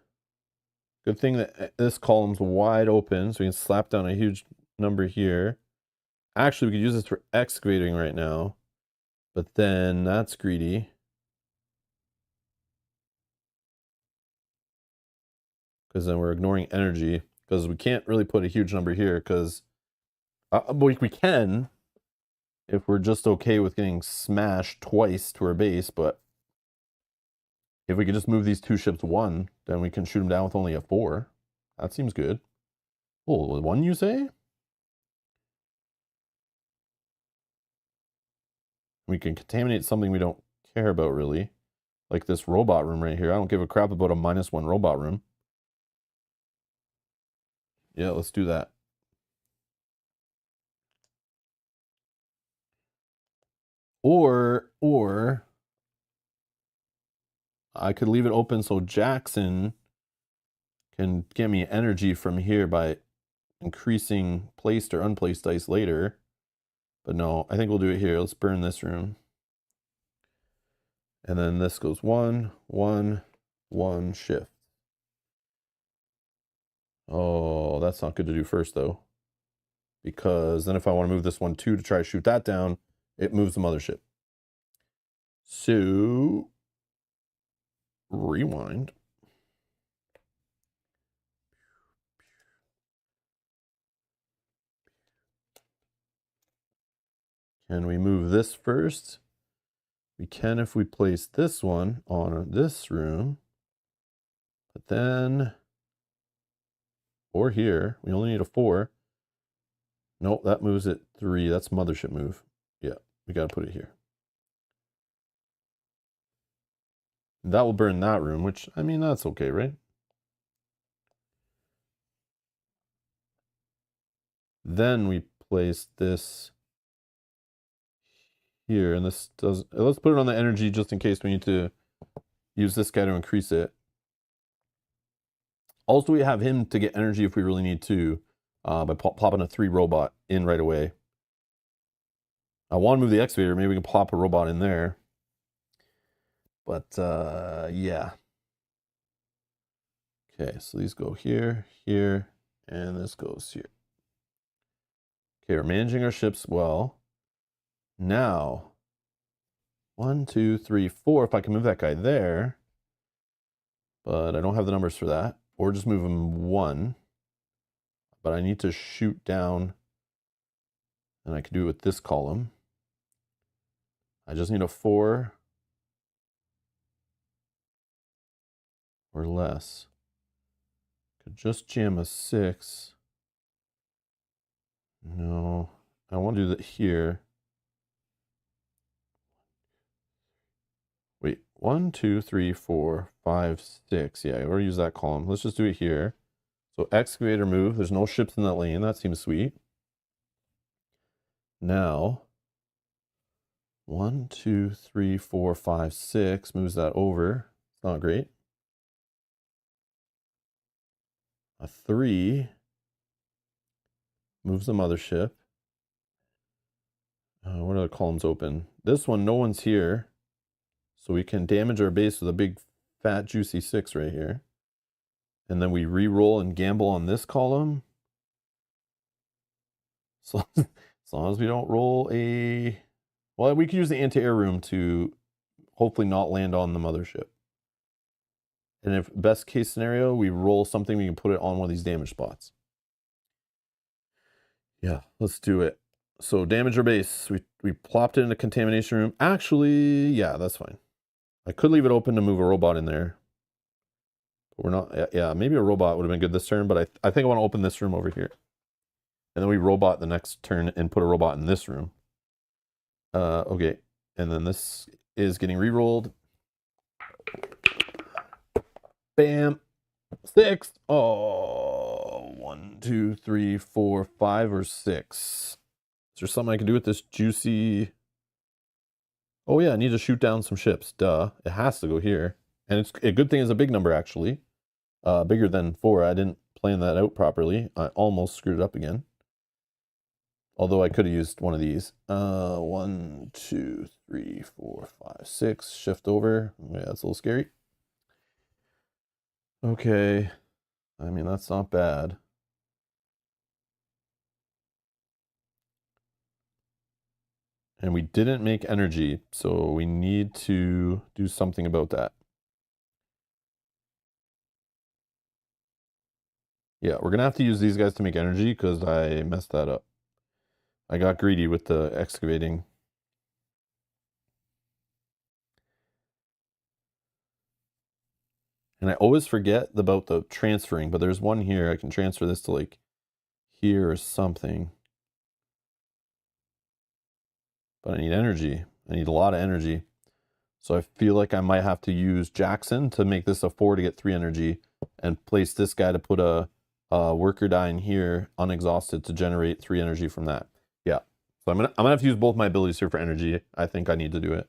Good thing that this column's wide open, so we can slap down a huge number here. Actually, we could use this for excavating right now, but then that's greedy. Because then we're ignoring energy, because we can't really put a huge number here, because we can if we're just okay with getting smashed twice to our base, but if we could just move these 2 ships 1, then we can shoot them down with only a 4. That seems good. Oh, 1 you say? We can contaminate something we don't care about really. Like this robot room right here. I don't give a crap about a -1 robot room. Yeah, let's do that. Or I could leave it open so Jackson can get me energy from here by increasing placed or unplaced dice later. But no, I think we'll do it here. Let's burn this room. And then this goes 1, 1, 1, shift. Oh, that's not good to do first though. Because then if I want to move this 1, 2 to try to shoot that down, it moves the mothership. So, rewind. Can we move this first? We can if we place this one on this room. But then, or here, we only need a 4. Nope, that moves it 3. That's mothership move. Yeah, we got to put it here. That will burn that room, which, I mean, that's okay, right? Then we place this here, and this does, let's put it on the energy just in case we need to use this guy to increase it. Also, we have him to get energy if we really need to, by popping a 3 robot in right away. I want to move the excavator, maybe we can plop a robot in there. But, yeah. Okay, so these go here, here, and this goes here. Okay, we're managing our ships well. Now, 1, 2, 3, 4. If I can move that guy there, but I don't have the numbers for that. Or just move him 1. But I need to shoot down, and I can do it with this column. I just need a 4 or less. Could just jam a 6. No, I want to do that here. Wait, 1, 2, 3, 4, 5, 6. Yeah, I already used that column. Let's just do it here. So excavator move. There's no ships in that lane. That seems sweet. Now, 1, 2, 3, 4, 5, 6 moves that over. It's not great. A 3 moves the mothership. What are the columns open? This one, no one's here. So we can damage our base with a big, fat, juicy 6 right here. And then we re-roll and gamble on this column. So as long as we don't roll a... Well, we can use the anti-air room to hopefully not land on the mothership. And if best case scenario, we roll something, we can put it on one of these damage spots. Yeah, let's do it. So damage our base. We plopped it in a contamination room. Actually, yeah, that's fine. I could leave it open to move a robot in there. But we're not, yeah, maybe a robot would have been good this turn, but I think I want to open this room over here. And then we robot the next turn and put a robot in this room. Okay, and then this is getting re-rolled. Bam. 6. Oh, 1, 2, 3, 4, 5, or 6. Is there something I can do with this juicy? Oh yeah, I need to shoot down some ships. Duh. It has to go here. And it's a good thing it's a big number, actually. Bigger than 4. I didn't plan that out properly. I almost screwed it up again. Although I could have used one of these. 1, 2, 3, 4, 5, 6. Shift over. Yeah, that's a little scary. Okay. I mean, that's not bad. And we didn't make energy, so we need to do something about that. Yeah, we're gonna have to use these guys to make energy because I messed that up. I got greedy with the excavating. And I always forget about the transferring, but there's one here. I can transfer this to like here or something. But I need energy. I need a lot of energy. So I feel like I might have to use Jackson to make this a 4 to get 3 energy and place this guy to put a worker die in here unexhausted to generate 3 energy from that. Yeah. So I'm gonna have to use both my abilities here for energy. I think I need to do it.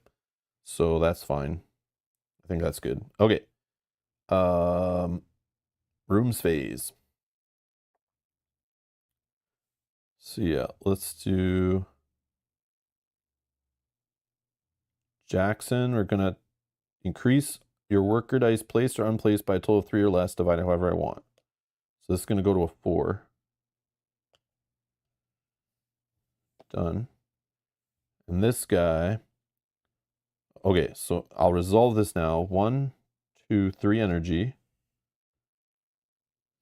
So that's fine. I think that's good. Okay. Rooms phase. So yeah, let's do Jackson. We're gonna increase your worker dice placed or unplaced by a total of 3 or less, divided however I want. So this is gonna go to a 4. Done. And this guy, okay, so I'll resolve this now. 1, 2, 3 energy.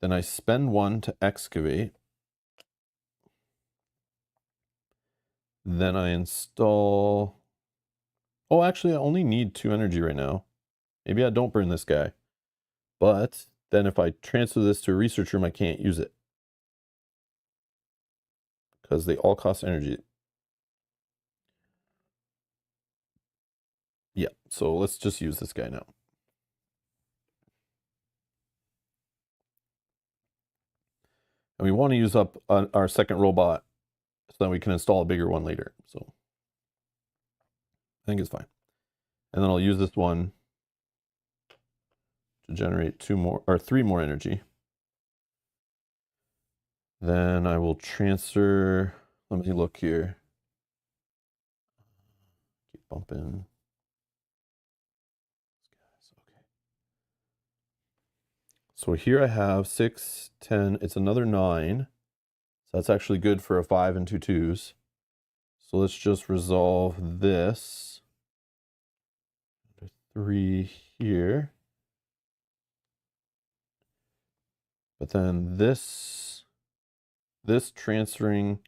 Then I spend 1 to excavate. Then I install... Oh, actually, I only need 2 energy right now. Maybe I don't burn this guy. But then if I transfer this to a research room, I can't use it. Because they all cost energy. Yeah, so let's just use this guy now. And we want to use up our second robot so that we can install a bigger one later. So I think it's fine. And then I'll use this one to generate 3 more energy. Then I will transfer, let me look here. Keep bumping. Okay. So here I have 6, 10, it's another 9. So that's actually good for a 5 and 2 2s. So let's just resolve this. 3 here. But then this transferring,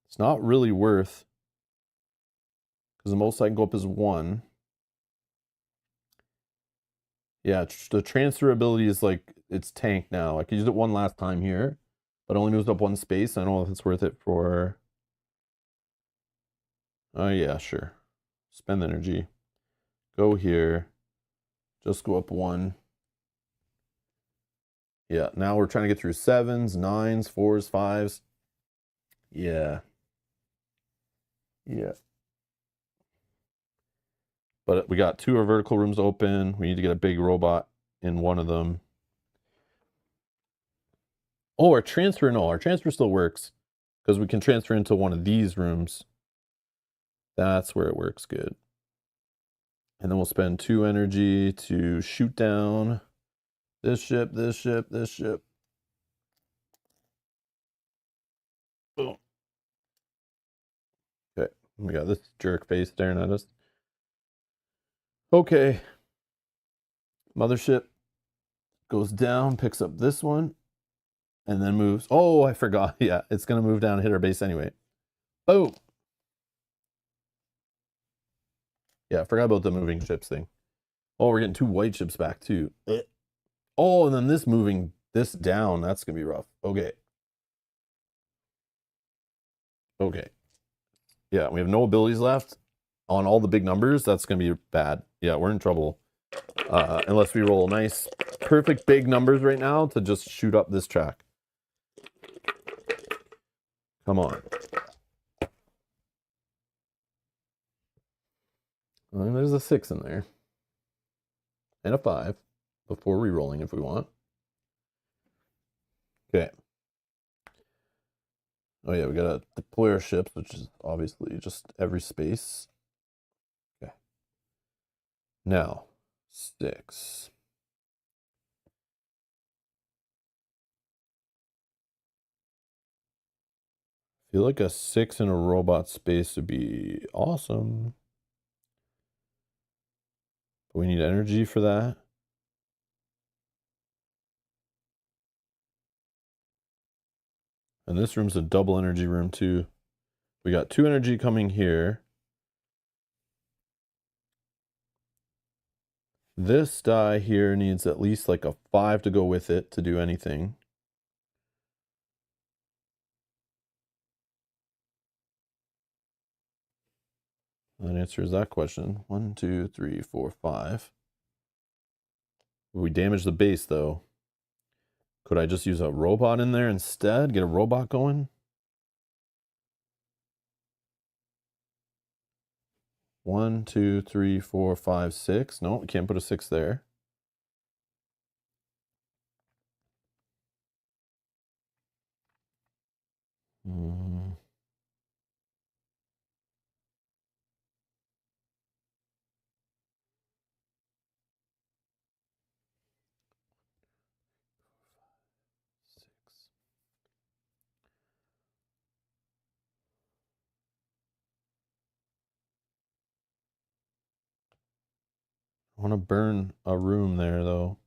it's not really worth, because the most I can go up is 1. Yeah, the transfer ability is like, it's tanked now. I could use it one last time here, but only moves up 1 space. I don't know if it's worth it for... Oh yeah, sure. Spend energy. Go here. Just go up 1. Yeah, now we're trying to get through 7s, 9s, 4s, 5s. Yeah. Yeah. But we got 2 of our vertical rooms open. We need to get a big robot in one of them. Oh, our transfer, no, our transfer still works because we can transfer into one of these rooms. That's where it works good. And then we'll spend 2 energy to shoot down this ship, this ship, this ship. Boom. Okay, we got this jerk face staring at us. Okay. Mothership goes down, picks up this one, and then moves. Oh, I forgot. Yeah, it's going to move down and hit our base anyway. Oh. Yeah, I forgot about the moving ships thing. Oh, we're getting 2 white ships back too. Oh, and then this moving this down, that's going to be rough. Okay. Okay. Yeah, we have no abilities left on all the big numbers. That's going to be bad. Yeah, we're in trouble. Unless we roll nice, perfect big numbers right now to just shoot up this track. Come on. And there's a 6 in there. And a 5 before re-rolling if we want. Okay. Oh yeah, we gotta deploy our ships, which is obviously just every space. Okay. Now, 6. I feel like a 6 in a robot space would be awesome. But we need energy for that. And this room's a double energy room too. We got 2 energy coming here. This die here needs at least like a 5 to go with it to do anything. That answers that question. 1, 2, 3, 4, 5. We damage the base though. Could I just use a robot in there instead? Get a robot going? 1, 2, 3, 4, 5, 6. No, we can't put a 6 there. Mm. I want to burn a room there though.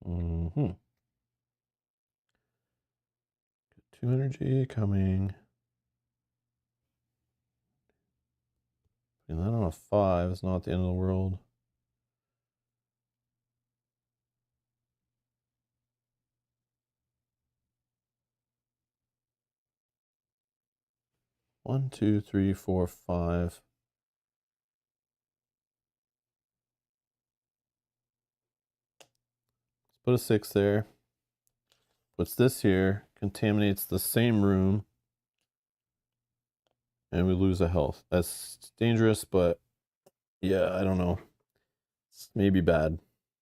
Mm-hmm. 2 energy coming. And that on a 5 is not the end of the world. 1, 2, 3, 4, 5. Let's put a 6 there. Puts this here, contaminates the same room, and we lose a health. That's dangerous, but yeah, I don't know. It's maybe bad.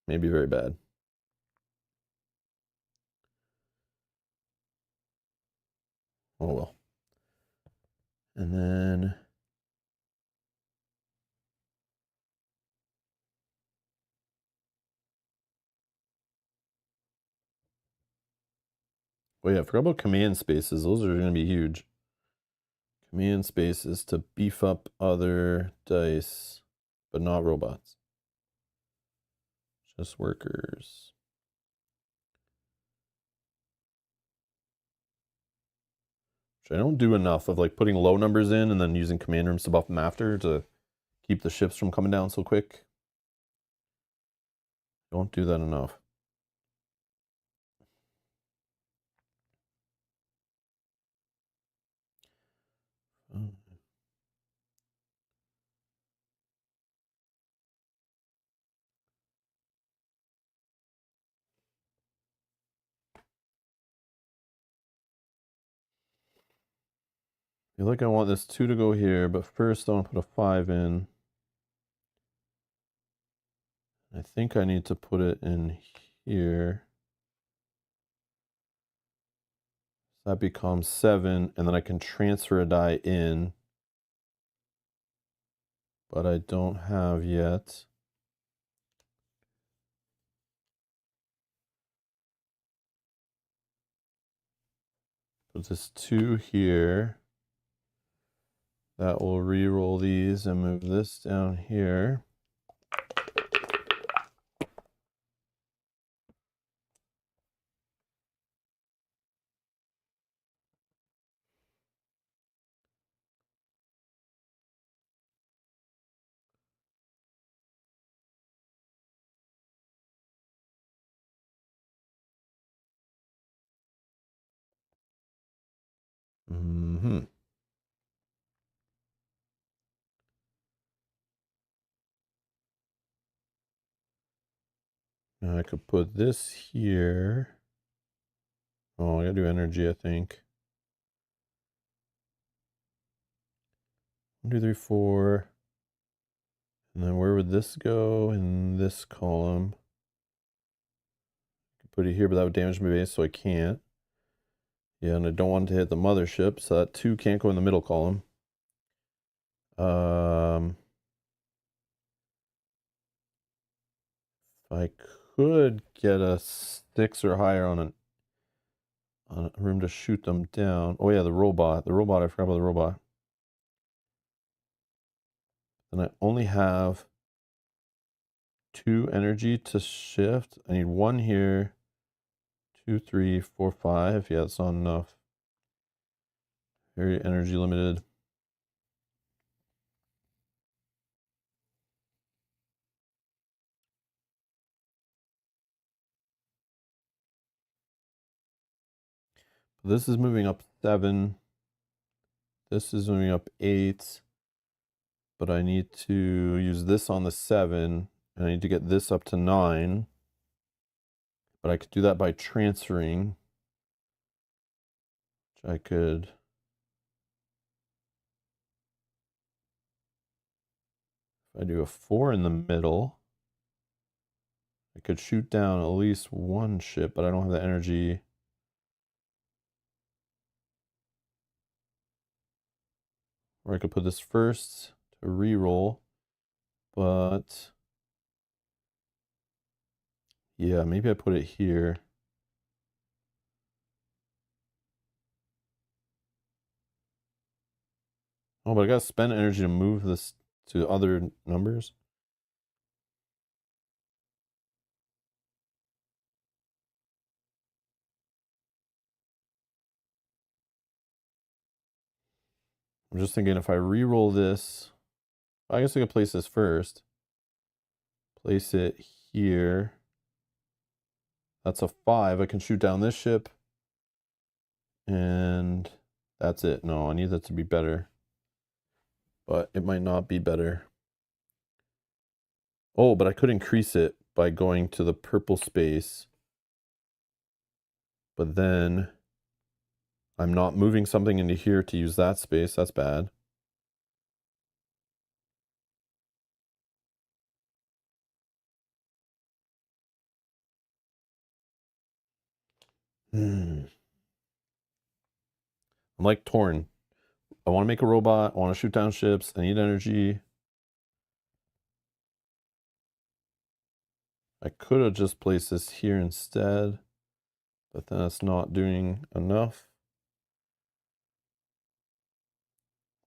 Maybe very bad. Oh well. And then oh yeah, I forgot about command spaces. Those are going to be huge. Command spaces to beef up other dice, but not robots. Just workers. Which I don't do enough of, like putting low numbers in and then using command rooms to buff them after to keep the ships from coming down so quick. Don't do that enough. I feel like I want this 2 to go here, but first I want to put a 5 in. I think I need to put it in here. So that becomes 7, and then I can transfer a die in. But I don't have yet. Put this 2 here. That will re-roll these and move this down here. Mm-hmm. Now I could put this here. Oh, I gotta do energy, I think. 1, 2, 3, 4. And then where would this go? In this column. I could put it here, but that would damage my base, so I can't. Yeah, and I don't want it to hit the mothership, so that 2 can't go in the middle column. If I could get a 6 or higher on a room to shoot them down. Oh yeah, the robot. The robot, I forgot about the robot. And I only have 2 energy to shift. I need 1 here. 2, 3, 4, 5. Yeah, that's not enough. Very energy limited. This is moving up 7. This is moving up 8. But I need to use this on the 7. And I need to get this up to 9. But I could do that by transferring. Which I could. If I do a 4 in the middle, I could shoot down at least 1 ship, but I don't have the energy. Or I could put this first to re-roll, but yeah, maybe I put it here. Oh, but I gotta spend energy to move this to other numbers. I'm just thinking if I re-roll this, I guess I could place this first. Place it here. That's a 5. I can shoot down this ship. And that's it. No, I need that to be better. but it might not be better. Oh, but I could increase it by going to the purple space. But then I'm not moving something into here to use that space. That's bad. I'm like torn. I want to make a robot. I want to shoot down ships. I need energy. I could have just placed this here instead, but then it's not doing enough.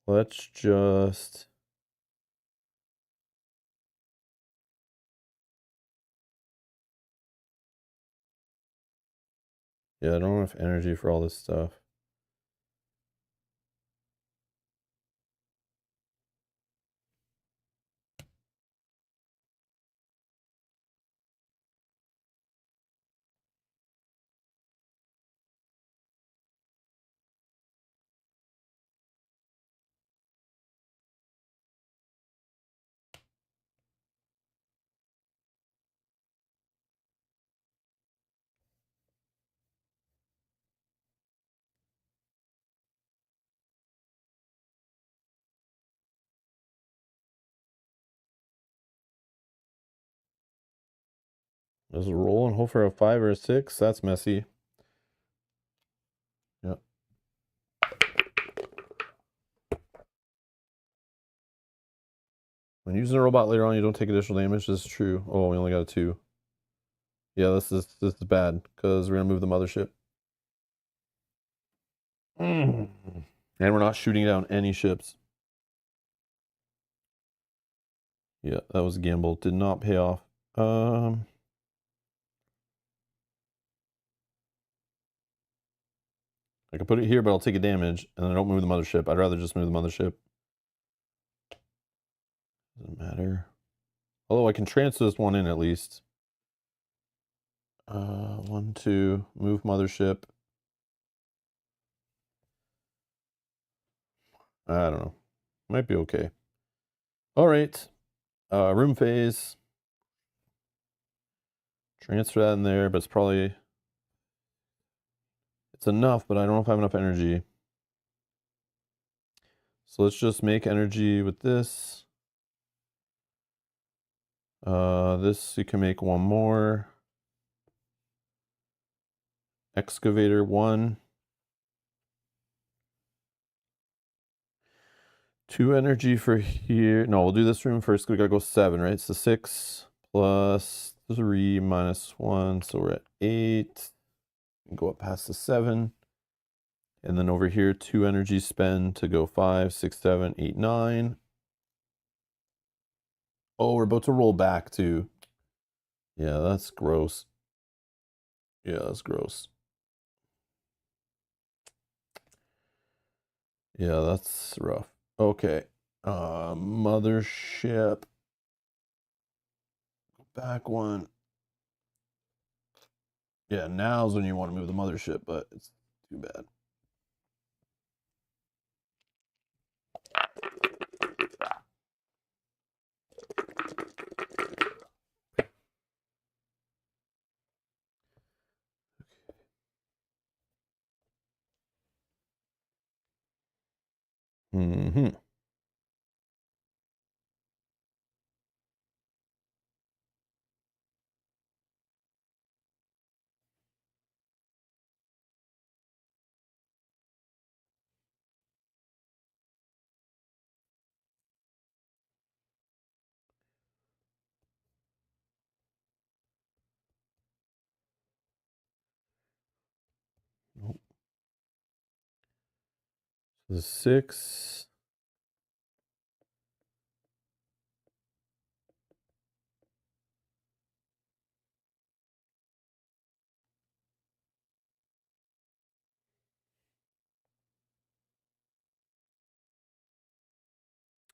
Let's just... Yeah, I don't have enough energy for all this stuff. Just roll and hope for a 5 or a 6. That's messy. Yep. When using a robot later on, you don't take additional damage. This is true. Oh, we only got a 2. Yeah, this is bad because we're gonna move the mothership. And we're not shooting down any ships. Yeah, that was a gamble. Did not pay off. I can put it here, but I'll take a damage, and then I don't move the mothership. I'd rather just move the mothership. Doesn't matter. Although I can transfer this one in at least. 1, 2, move mothership. I don't know. Might be okay. All right. Room phase. Transfer that in there, but it's probably... It's enough, but I don't know if I have enough energy. So let's just make energy with this. This you can make one more. Excavator 1. 2 energy for here. No, we'll do this room first. We gotta go 7, right? So 6 plus 3 minus 1. So we're at 8. Go up past the 7. And then over here, 2 energy spend to go 5, 6, 7, 8, 9. Oh, we're about to roll back too. Yeah, that's gross. Yeah, that's gross. Yeah, that's rough. Okay. Mothership. Back one. Yeah, now's when you want to move the mothership, but it's too bad. Mm-hmm. Nope. So 6.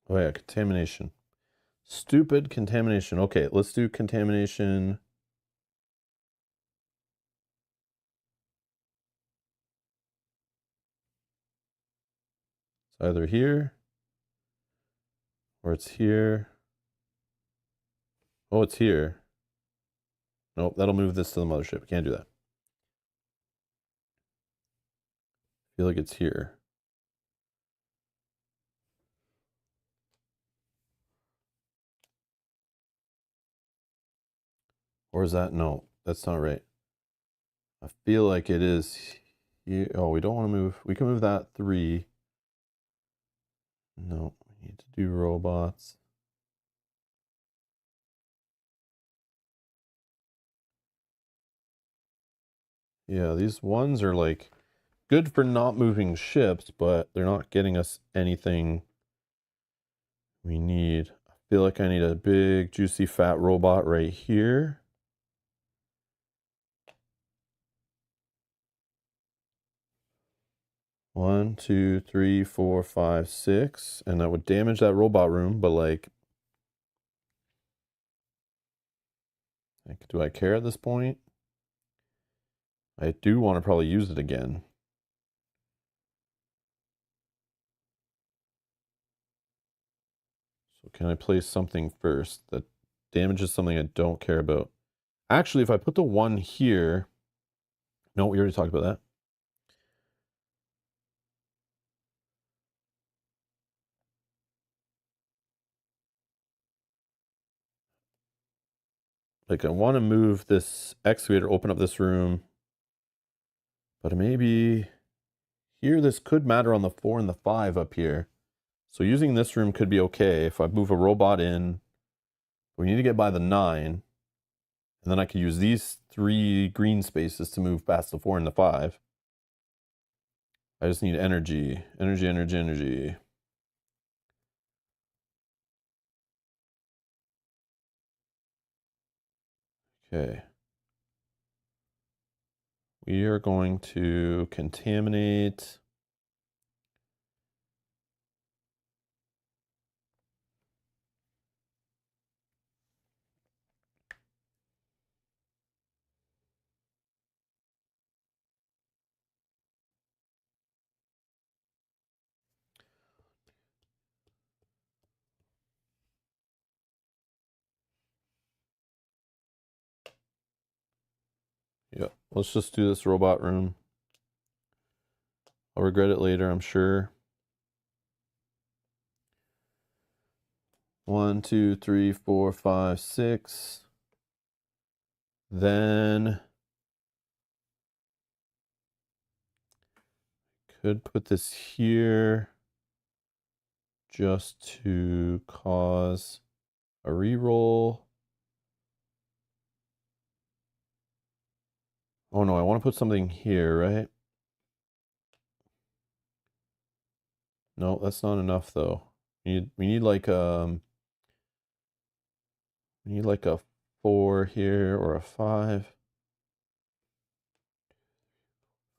Oh yeah, contamination. Stupid contamination. Okay, let's do contamination. It's either here Or it's here. Oh, it's here. Nope, that'll move this to the mothership. Can't do that. I feel like it's here. Or is that? No, that's not right. I feel like it is here. Oh, we don't want to move. We can move that 3. No, we need to do robots. Yeah, these ones are like good for not moving ships, but they're not getting us anything we need. I feel like I need a big, juicy, fat robot right here. One, two, three, four, five, 6. And that would damage that robot room, but like, do I care at this point? I do want to probably use it again. So can I place something first that damages something I don't care about? Actually, if I put the 1 here, no, we already talked about that. Like I want to move this excavator, open up this room, but maybe here this could matter on the 4 and the 5 up here. So using this room could be okay if I move a robot in. We need to get by the 9, and then I could use these 3 green spaces to move past the 4 and the 5. I just need energy, energy, energy, energy. Okay. We are going to contaminate. Yeah, let's just do this robot room. I'll regret it later, I'm sure. 1, 2, 3, 4, 5, 6. Then could put this here just to cause a reroll. Oh no, I want to put something here, right? No, that's not enough though. We need like we need like a 4 here or a 5.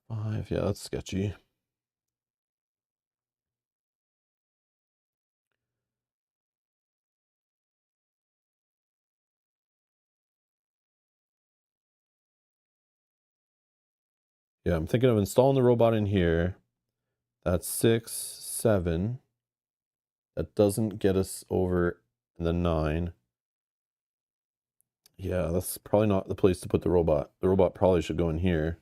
5, yeah, that's sketchy. Yeah, I'm thinking of installing the robot in here. That's 6, 7. That doesn't get us over the 9. Yeah, that's probably not the place to put the robot. The robot probably should go in here.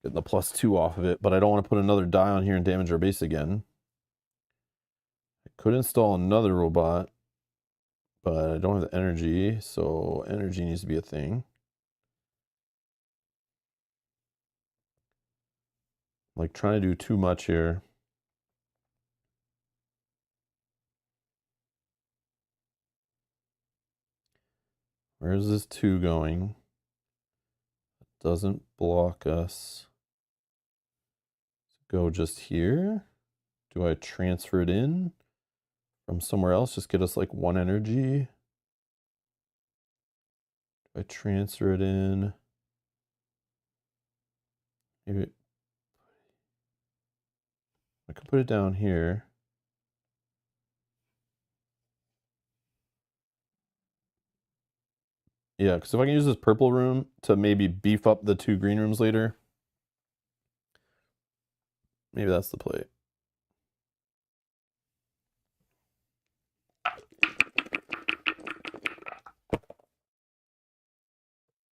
Get the +2 off of it, but I don't want to put another die on here and damage our base again. I could install another robot, but I don't have the energy, so energy needs to be a thing. I'm like trying to do too much here. Where's this 2 going? It doesn't block us. Go just here. Do I transfer it in from somewhere else? Just get us like 1 energy. Do I transfer it in? Maybe I could put it down here. Yeah, because if I can use this purple room to maybe beef up the 2 green rooms later, maybe that's the play.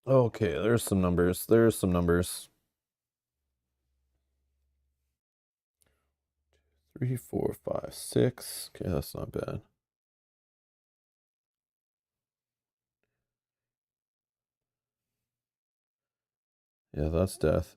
Okay, there's some numbers. There's some numbers. 3, 4, 5, 6. Okay, that's not bad. Yeah, that's death.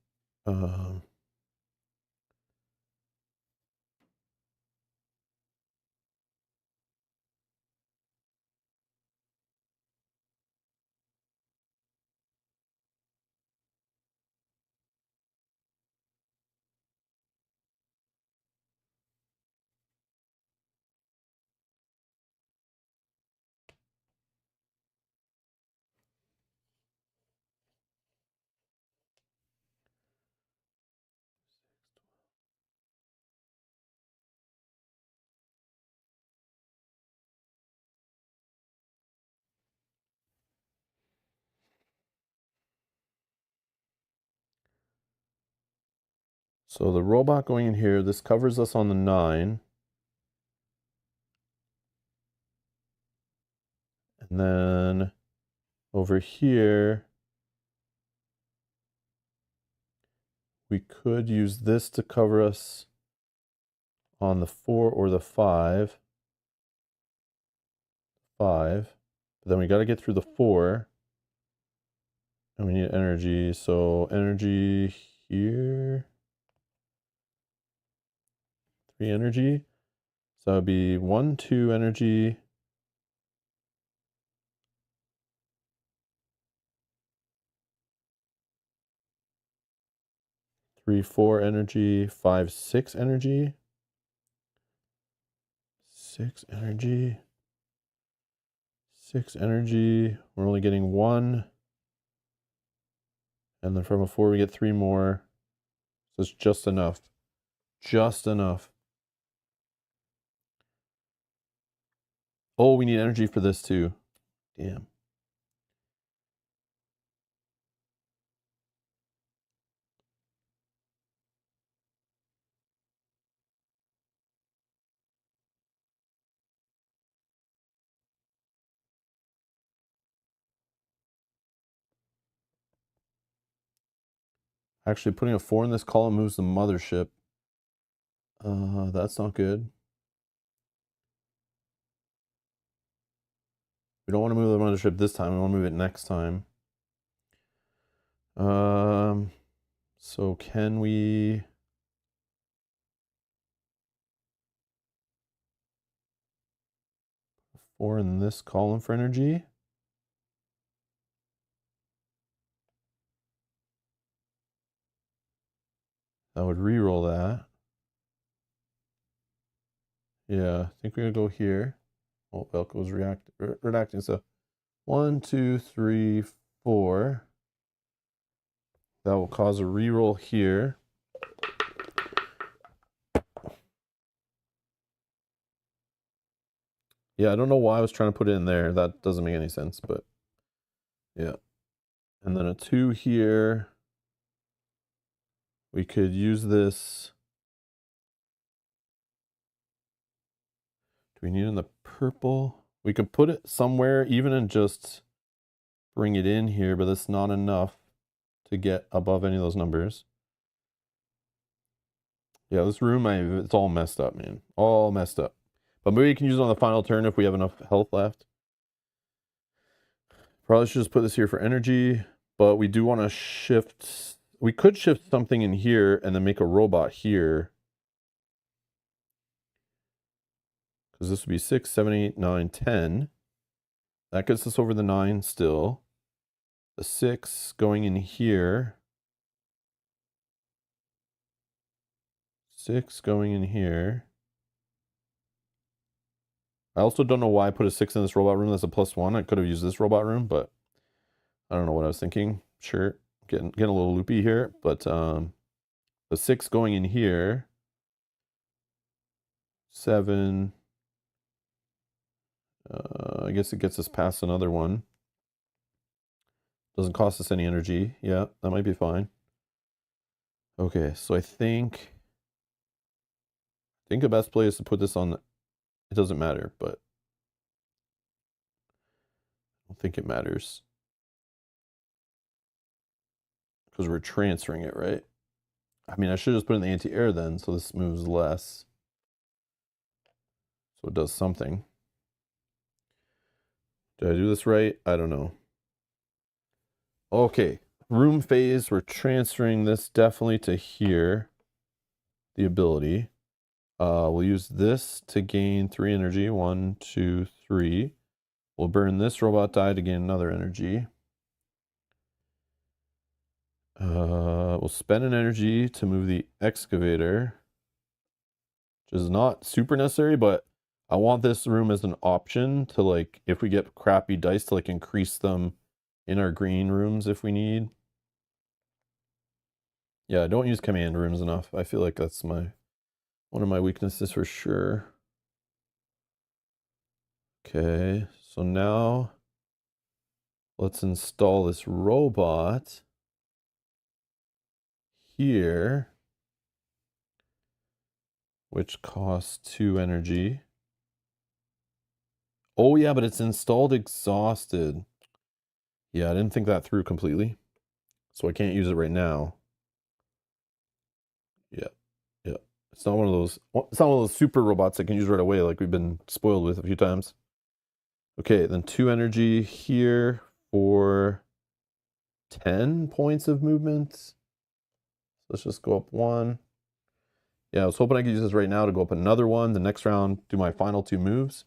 So the robot going in here, this covers us on the 9. And then over here, we could use this to cover us on the 4 or the 5. 5. But then we got to get through the 4. And we need energy. So energy here. 3 energy. So it'd be 1, 2 energy. 3, 4 energy. 5, 6 energy. 6 energy. 6 energy. We're only getting 1. And then from a 4 we get 3 more. So it's just enough. Just enough. Oh, we need energy for this too. Damn. Actually, putting a 4 in this column moves the mothership. That's not good. We don't want to move the mothership this time. We want to move it next time. So can we... 4 in this column for energy? That would re-roll that. Yeah, I think we're gonna go here. Oh, Velcro's reacting. So 1, 2, 3, 4. That will cause a re-roll here. Yeah, I don't know why I was trying to put it in there. That doesn't make any sense, but yeah. And then a 2 here. We could use this. Do we need it in the purple? We could put it somewhere, even and just bring it in here, but that's not enough to get above any of those numbers. Yeah, this room, it's all messed up, man. All messed up. But maybe we can use it on the final turn if we have enough health left. Probably should just put this here for energy, but we do want to shift. We could shift something in here and then make a robot here. Because this would be 6, 7, 8, 9, 10. That gets us over the 9 still. The 6 going in here. 6 going in here. I also don't know why I put a 6 in this robot room. That's a +1. I could have used this robot room, but I don't know what I was thinking. Sure, getting a little loopy here, but the 6 going in here. 7. I guess it gets us past another one. Doesn't cost us any energy. Yeah, that might be fine. Okay, so I think the best play is to put this on. It doesn't matter, but I don't think it matters. because we're transferring it, right? I mean, I should just put in the anti-air then, so this moves less. So it does something. Did I do this right? I don't know. Okay, room phase, we're transferring this definitely to here. The ability. We'll use this to gain 3 energy. 1, 2, 3. We'll burn this robot die to gain another energy. We'll spend an energy to move the excavator, which is not super necessary, but I want this room as an option to, like, if we get crappy dice, to like increase them in our green rooms if we need. Yeah, don't use command rooms enough. I feel like that's one of my weaknesses for sure. Okay, so now let's install this robot here, which costs 2 energy. Oh yeah, but it's installed exhausted. Yeah, I didn't think that through completely, so I can't use it right now. Yeah, yeah. It's not one of those. It's not one of those super robots I can use right away, like we've been spoiled with a few times. Okay, then 2 energy here for 10 points of movement. Let's just go up 1. Yeah, I was hoping I could use this right now to go up another 1. The next round, do my final 2 moves.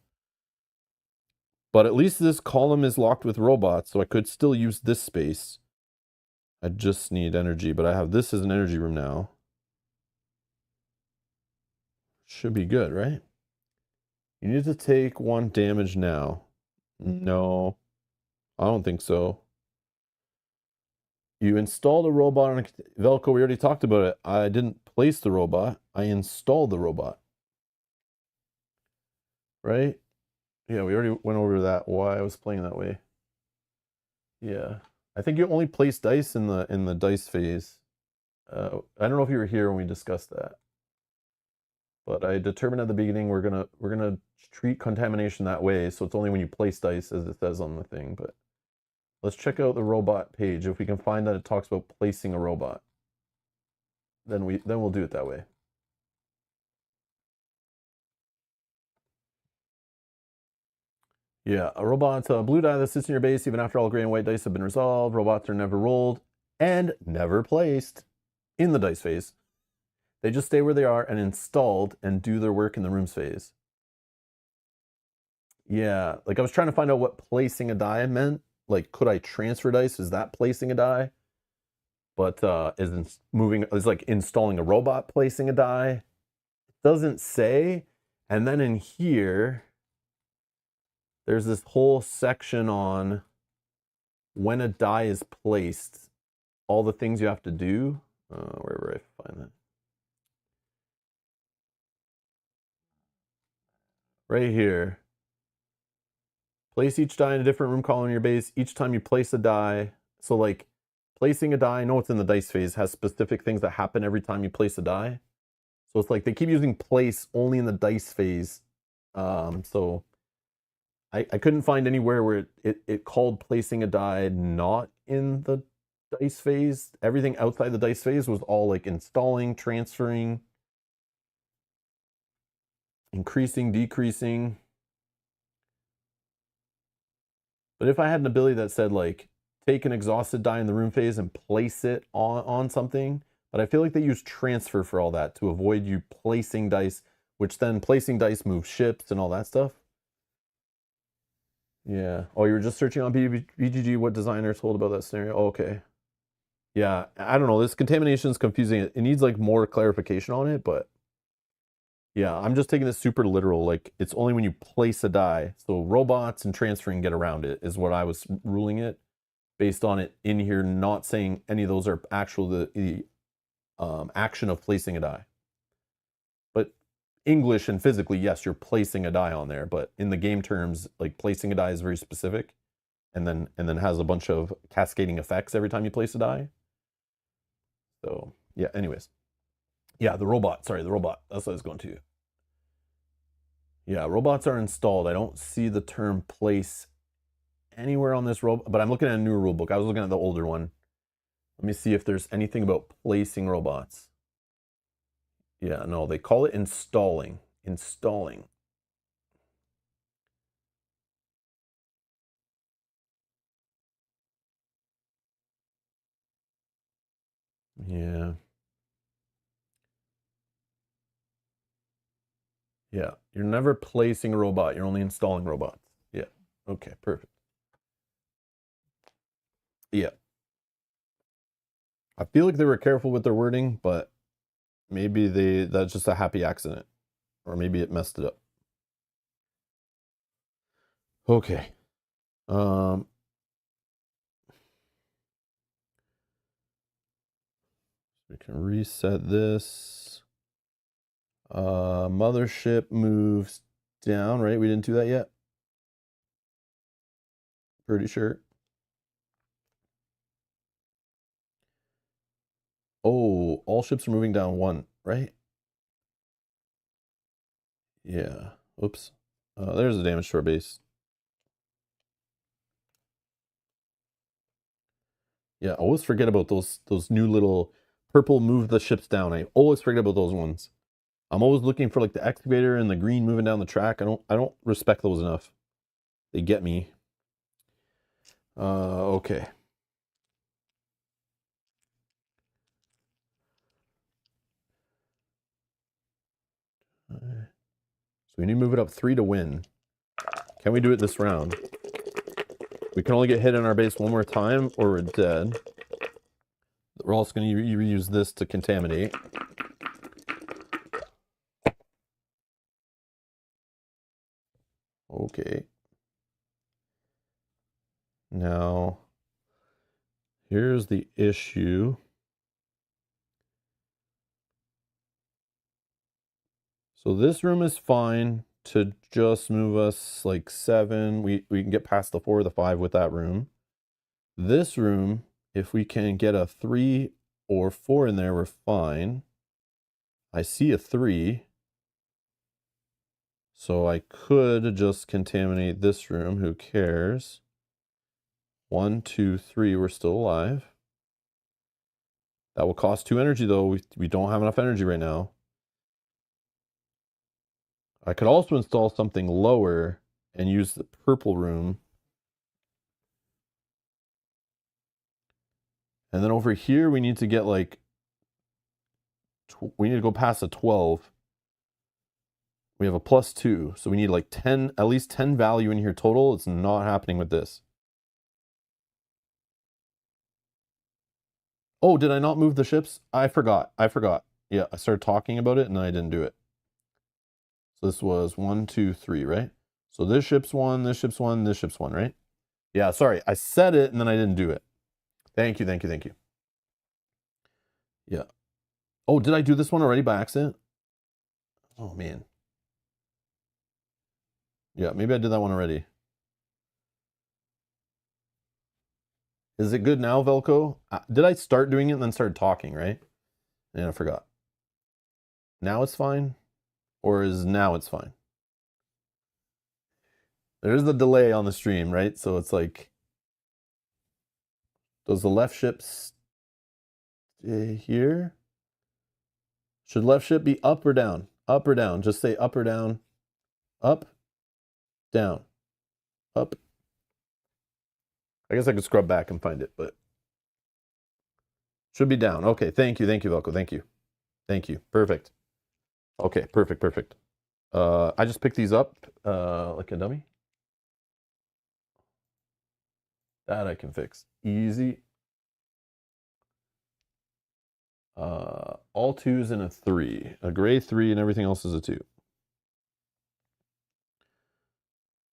But at least this column is locked with robots, so I could still use this space. I just need energy, but I have this as an energy room now. Should be good, right? You need to take 1 damage now. No, I don't think so. You installed a robot on Velcro. We already talked about it. I didn't place the robot. I installed the robot. Right? Yeah, we already went over that, why I was playing that way. Yeah. I think you only place dice in the dice phase. I don't know if you were here when we discussed that. But I determined at the beginning we're gonna treat contamination that way, so it's only when you place dice, as it says on the thing. But let's check out the robot page. If we can find that it talks about placing a robot, then we'll do it that way. Yeah, a robot, a blue die that sits in your base even after all gray and white dice have been resolved. Robots are never rolled and never placed in the dice phase. They just stay where they are and installed and do their work in the rooms phase. Yeah, like I was trying to find out what placing a die meant. Like, could I transfer dice? Is that placing a die? But is like installing a robot placing a die? It doesn't say. And then in here, there's this whole section on when a die is placed, all the things you have to do. Wherever I find that. Right here. Place each die in a different room column in your base. Each time you place a die. So like placing a die, I know it's in the dice phase, has specific things that happen every time you place a die. So it's like they keep using place only in the dice phase. So I couldn't find anywhere where it called placing a die not in the dice phase. Everything outside the dice phase was all like installing, transferring, increasing, decreasing. But if I had an ability that said like take an exhausted die in the room phase and place it on something, but I feel like they use transfer for all that to avoid you placing dice, which then placing dice moves ships and all that stuff. Yeah. Oh, you were just searching on BGG what designer told about that scenario? Oh, okay. Yeah, I don't know. This contamination is confusing. It needs like more clarification on it, but yeah, I'm just taking this super literal. Like it's only when you place a die. So robots and transferring get around it is what I was ruling it based on it in here, not saying any of those are actual the action of placing a die. But English and physically, yes, you're placing a die on there, but in the game terms, like placing a die is very specific and then has a bunch of cascading effects every time you place a die. So yeah, anyways. Yeah, the robot. Sorry, the robot. That's what I was going to. Yeah, robots are installed. I don't see the term place anywhere on this robot, but I'm looking at a newer rule book. I was looking at the older one. Let me see if there's anything about placing robots. Yeah, no, they call it installing. Installing. Yeah. Yeah. You're never placing a robot. You're only installing robots. Yeah. Okay, perfect. Yeah. I feel like they were careful with their wording, but maybe that's just a happy accident. Or maybe it messed it up. Okay. Um we can reset this. Mothership moves down, right? We didn't do that yet. Pretty sure. Oh, all ships are moving down one, right? Yeah. Oops. There's the damage to our base. Yeah, always forget about those new little purple move the ships down. I always forget about those ones. I'm always looking for like the excavator and the green moving down the track. I don't respect those enough. They get me. Okay. So we need to move it up 3 to win. Can we do it this round? We can only get hit in our base one more time or we're dead. We're also going to reuse this to contaminate. Okay. Now, here's the issue. So this room is fine to just move us like 7. We can get past the 4 or the 5 with that room. This room, if we can get a 3 or 4 in there, we're fine. I see a 3. So I could just contaminate this room. Who cares? 1, 2, 3. We're still alive. That will cost 2 energy, though. We don't have enough energy right now. I could also install something lower and use the purple room. And then over here, we need to get like, we need to go past a 12. We have a +2. So we need like 10, at least 10 value in here total. It's not happening with this. Oh, did I not move the ships? I forgot. Yeah, I started talking about it and I didn't do it. So this was 1, 2, 3, right? So this ship's 1, this ship's 1, this ship's 1, right? Yeah, sorry. I said it and then I didn't do it. Thank you. Yeah. Oh, did I do this one already by accident? Oh, man. Yeah, maybe I did that one already. Is it good now, Velco? Did I start doing it and then started talking, right? And I forgot. Now it's fine? Or is now it's fine? There's the delay on the stream, right? So it's like, does the left ship stay here? Should left ship be up or down? Up or down? Just say up or down. Up, down, up. I guess I could scrub back and find it, but should be down. Okay, thank you, Velco. Thank you. Perfect. Okay, perfect. I just picked these up like a dummy. That I can fix. Easy. All 2s and a 3. A gray 3 and everything else is a 2.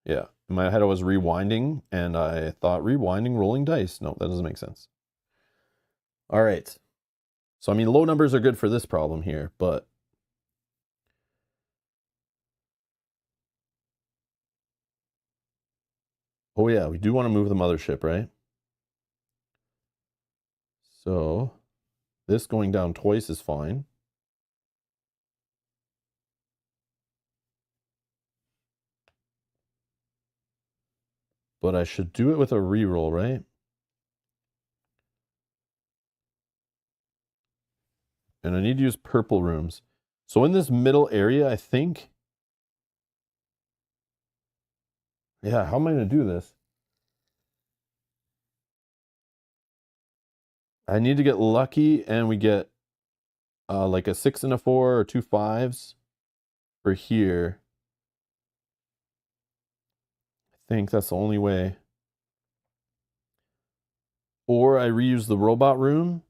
Yeah. In my head I was rewinding and I thought rewinding rolling dice. No, that doesn't make sense. All right. So I mean low numbers are good for this problem here, but oh yeah, we do want to move the mothership, right? So this going down twice is fine. But I should do it with a reroll, right? And I need to use purple rooms. So in this middle area, I think... Yeah, how am I going to do this? I need to get lucky, and we get like a 6 and a 4 or 2 5s for here. I think that's the only way. Or I reuse the robot room,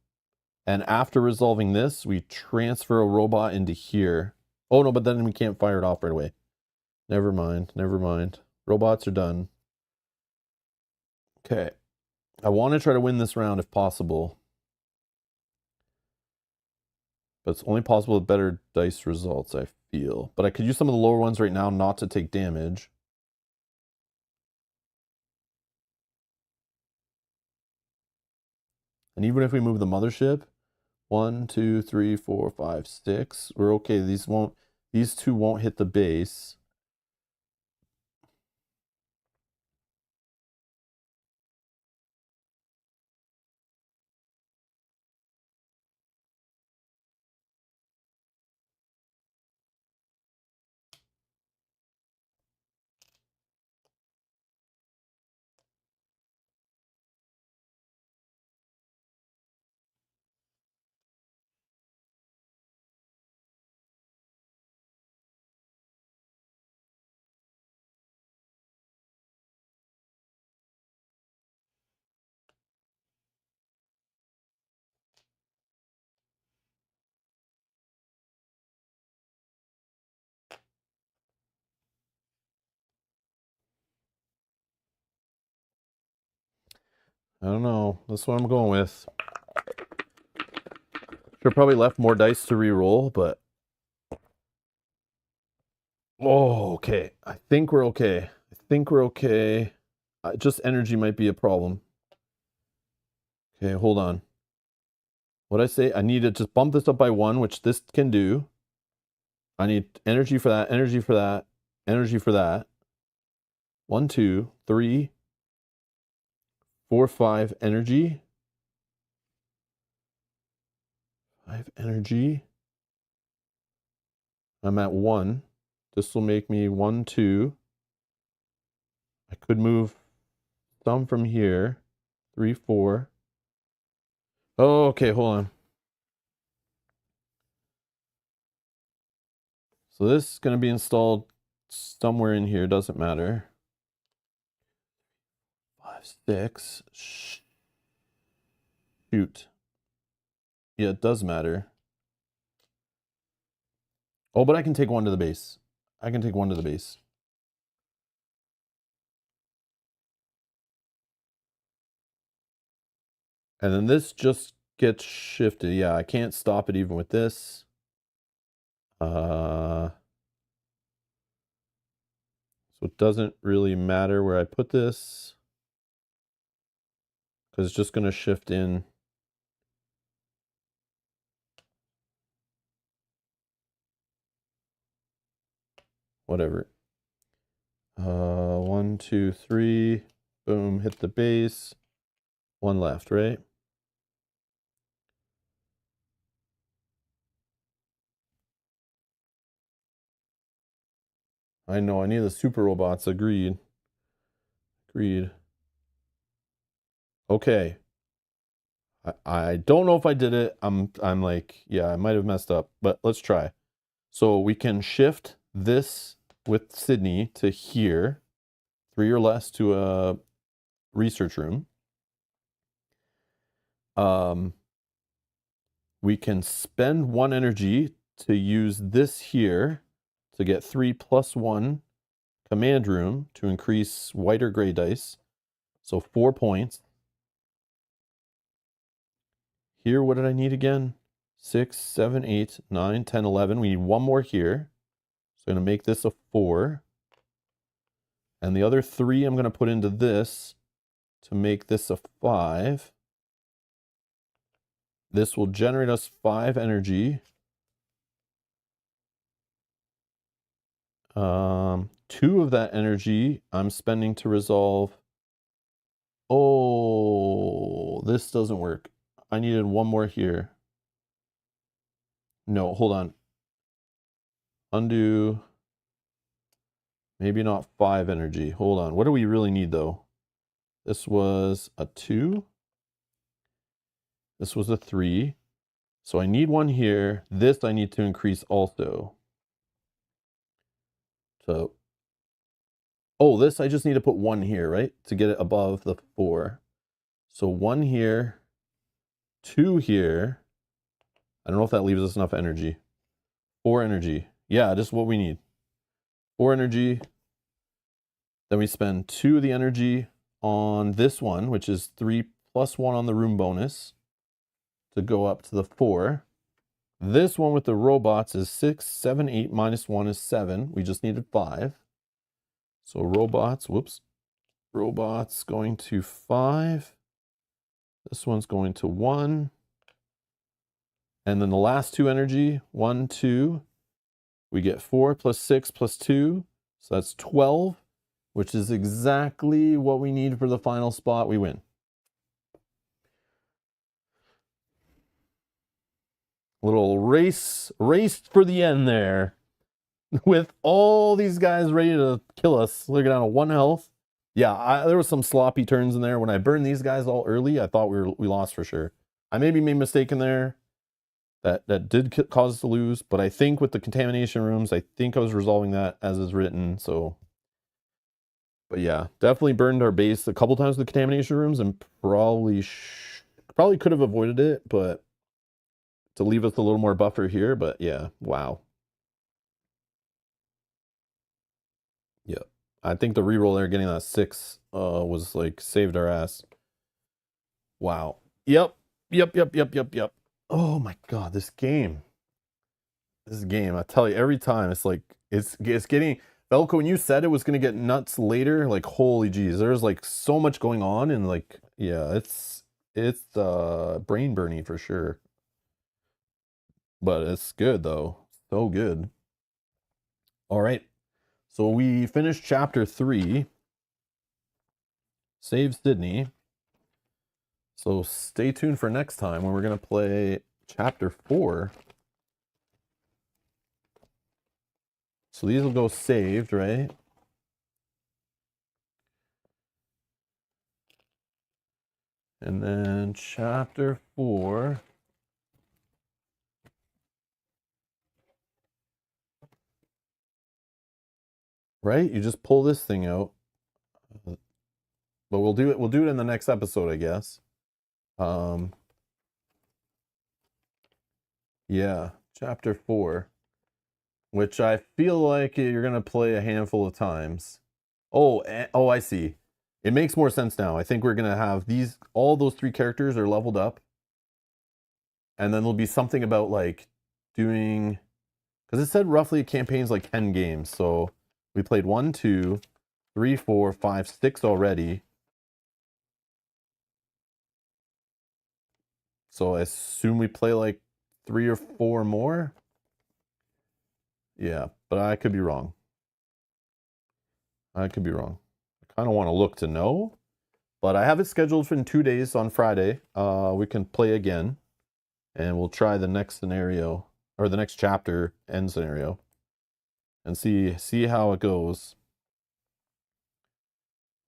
and after resolving this, we transfer a robot into here. Oh no, but then we can't fire it off right away. Never mind, never mind. Robots are done. Okay. I want to try to win this round if possible. But it's only possible with better dice results, I feel. But I could use some of the lower ones right now not to take damage. And even if we move the mothership, 1, 2, 3, 4, 5, 6, we're okay. These two won't hit the base. I don't know. That's what I'm going with. Should probably left more dice to re-roll, but... Oh, okay. I think we're okay. I think we're okay. Just energy might be a problem. Okay, hold on. What'd I say? I need to just bump this up by 1, which this can do. I need energy for that, energy for that, energy for that. 1, 2, 3, 4, 5 energy. 5 energy. I'm at 1. This will make me 1, 2. I could move some from here. 3, 4. Oh, okay, hold on. So this is going to be installed somewhere in here. Doesn't matter. 5, 6. Shoot. Yeah, it does matter. Oh, but I can take 1 to the base. I can take 1 to the base. And then this just gets shifted. Yeah, I can't stop it even with this. So it doesn't really matter where I put this, because it's just going to shift in. Whatever. 1, 2, 3. Boom, hit the base. 1 left, right? I know, I need the super robots. Agreed. Agreed. Okay. I don't know if I did it. I'm like, yeah, I might have messed up, but let's try. So we can shift this with Sydney to here, 3 or less to a research room. We can spend 1 energy to use this here to get 3 + 1 command room to increase white or gray dice. So 4 points. Here, what did I need again? 6, 7, 8, 9, 10, 11. We need 1 more here. So I'm going to make this a 4. And the other 3 I'm going to put into this to make this a 5. This will generate us 5 energy. 2 of that energy I'm spending to resolve. Oh, this doesn't work. I needed 1 more here. No, hold on. Undo. Maybe not 5 energy. Hold on. What do we really need, though? This was a 2. This was a 3. So I need 1 here. This I need to increase also. So, oh, this I just need to put 1 here, right? To get it above the 4. So 1 here, 2 here. I don't know if that leaves us enough energy. 4 energy. Yeah, just what we need. 4 energy. Then we spend 2 of the energy on this one, which is 3 plus 1 on the room bonus to go up to the 4. This one with the robots is 6, 7, 8, minus 1 is 7. We just needed 5. So robots, whoops. Robots going to 5. This one's going to 1. And then the last 2 energy, 1, 2. We get 4 plus 6 plus 2. So that's 12, which is exactly what we need for the final spot. We win. Little race for the end there. With all these guys ready to kill us. Look down to 1 health. Yeah, there was some sloppy turns in there. When I burned these guys all early, I thought we lost for sure. I maybe made a mistake in there that did cause us to lose, but I think with the contamination rooms, I think I was resolving that as is written. So, but yeah, definitely burned our base a couple times with the contamination rooms, and probably could have avoided it, but to leave us a little more buffer here. But yeah, wow. Yep. I think the reroll there getting that 6 was like saved our ass. Wow. Yep. Oh my god, this game. I tell you, every time it's like it's getting Velko, when you said it was gonna get nuts later, like holy geez, there's like so much going on, and like yeah, it's brain burning for sure. But it's good though. So good. All right. So we finished chapter 3. Save Sydney. So stay tuned for next time when we're going to play chapter 4. So these will go saved, right? And then chapter 4. Right? You just pull this thing out. But we'll do it in the next episode, I guess. Yeah, chapter 4, which I feel like you're going to play a handful of times. Oh, I see. It makes more sense now. I think we're going to have all those 3 characters are leveled up. And then there'll be something about like doing, because it said roughly a campaign's like 10 games. So we played 1, 2, 3, 4, 5, 6 already. So I assume we play like 3 or 4 more. Yeah, but I could be wrong. I kind of want to look to know, but I have it scheduled for in 2 days on Friday. We can play again, and we'll try the next scenario, or the next chapter end scenario, and see how it goes.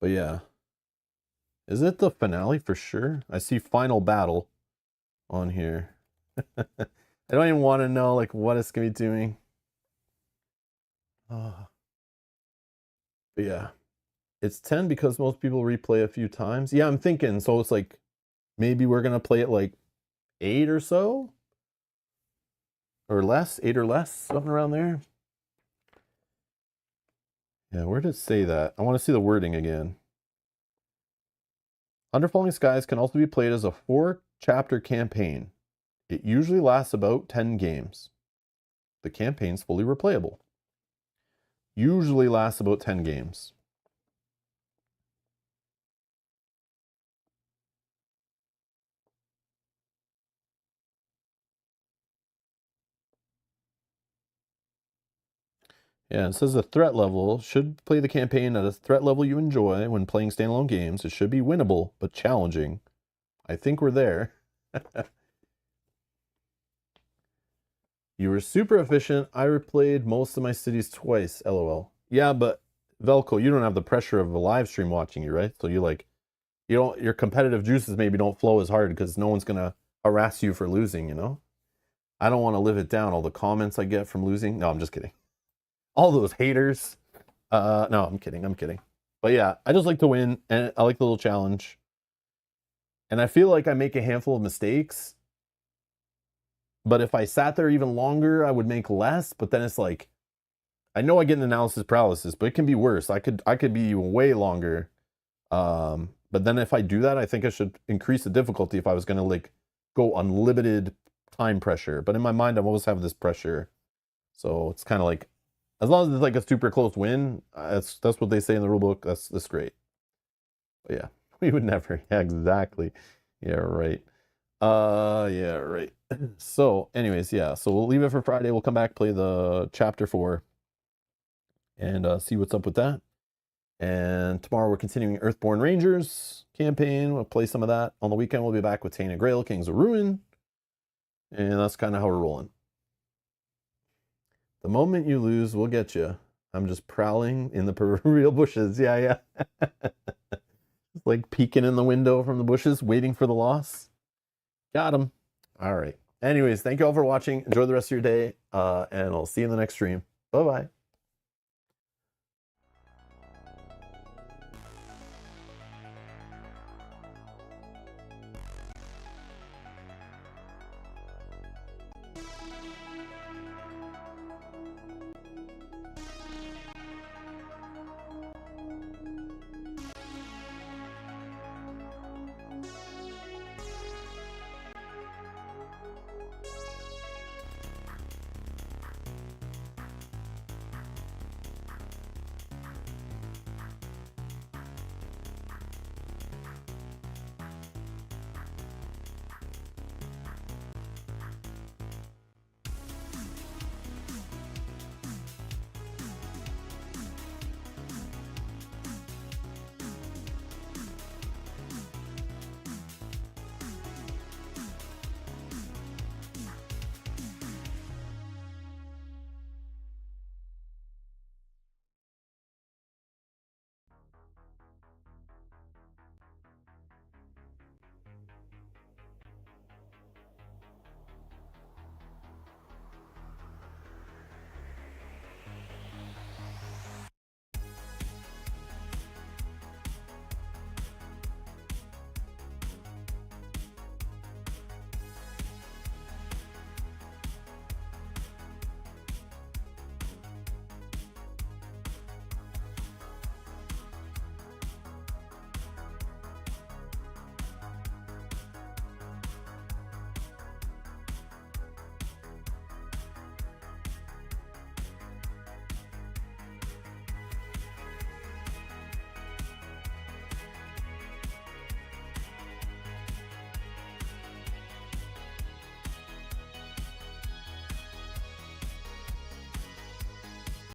But yeah, is it the finale for sure? I see final battle on here. I don't even want to know like what it's gonna be doing. But yeah, it's 10 because most people replay a few times. Yeah, I'm thinking so. It's like maybe we're gonna play it like 8 or so, or less, 8 or less, something around there. Yeah, where did it say that? I want to see the wording again. Under Falling Skies can also be played as a 4-chapter campaign. It usually lasts about 10 games. The campaign's fully replayable. Usually lasts about 10 games. Yeah, it says the threat level should play the campaign at a threat level you enjoy when playing standalone games. It should be winnable, but challenging. I think we're there. You were super efficient. I replayed most of my cities twice. LOL. Yeah, but Velko, you don't have the pressure of a live stream watching you, right? So you like, you don't, your competitive juices maybe don't flow as hard because no one's gonna harass you for losing, you know? I don't want to live it down. All the comments I get from losing. No, I'm just kidding. All those haters. No, I'm kidding. I'm kidding. But yeah, I just like to win, and I like the little challenge. And I feel like I make a handful of mistakes. But if I sat there even longer, I would make less. But then it's like, I know I get an analysis paralysis, but it can be worse. I could be way longer. But then if I do that, I think I should increase the difficulty if I was gonna like go unlimited time pressure. But in my mind, I'm always having this pressure. So it's kind of like, as long as it's like a super close win, that's what they say in the rule book. That's great. But yeah, we would never. Yeah, exactly. Yeah, right. Yeah, right. So, anyways, yeah. So we'll leave it for Friday. We'll come back, play the chapter 4, and see what's up with that. And tomorrow we're continuing Earthborn Rangers campaign. We'll play some of that. On the weekend, we'll be back with Tainted Grail, Kings of Ruin. And that's kind of how we're rolling. The moment you lose, we'll get you. I'm just prowling in the proverbial bushes. Yeah, yeah. Like peeking in the window from the bushes, waiting for the loss. Got him. All right. Anyways, thank you all for watching. Enjoy the rest of your day. And I'll see you in the next stream. Bye-bye.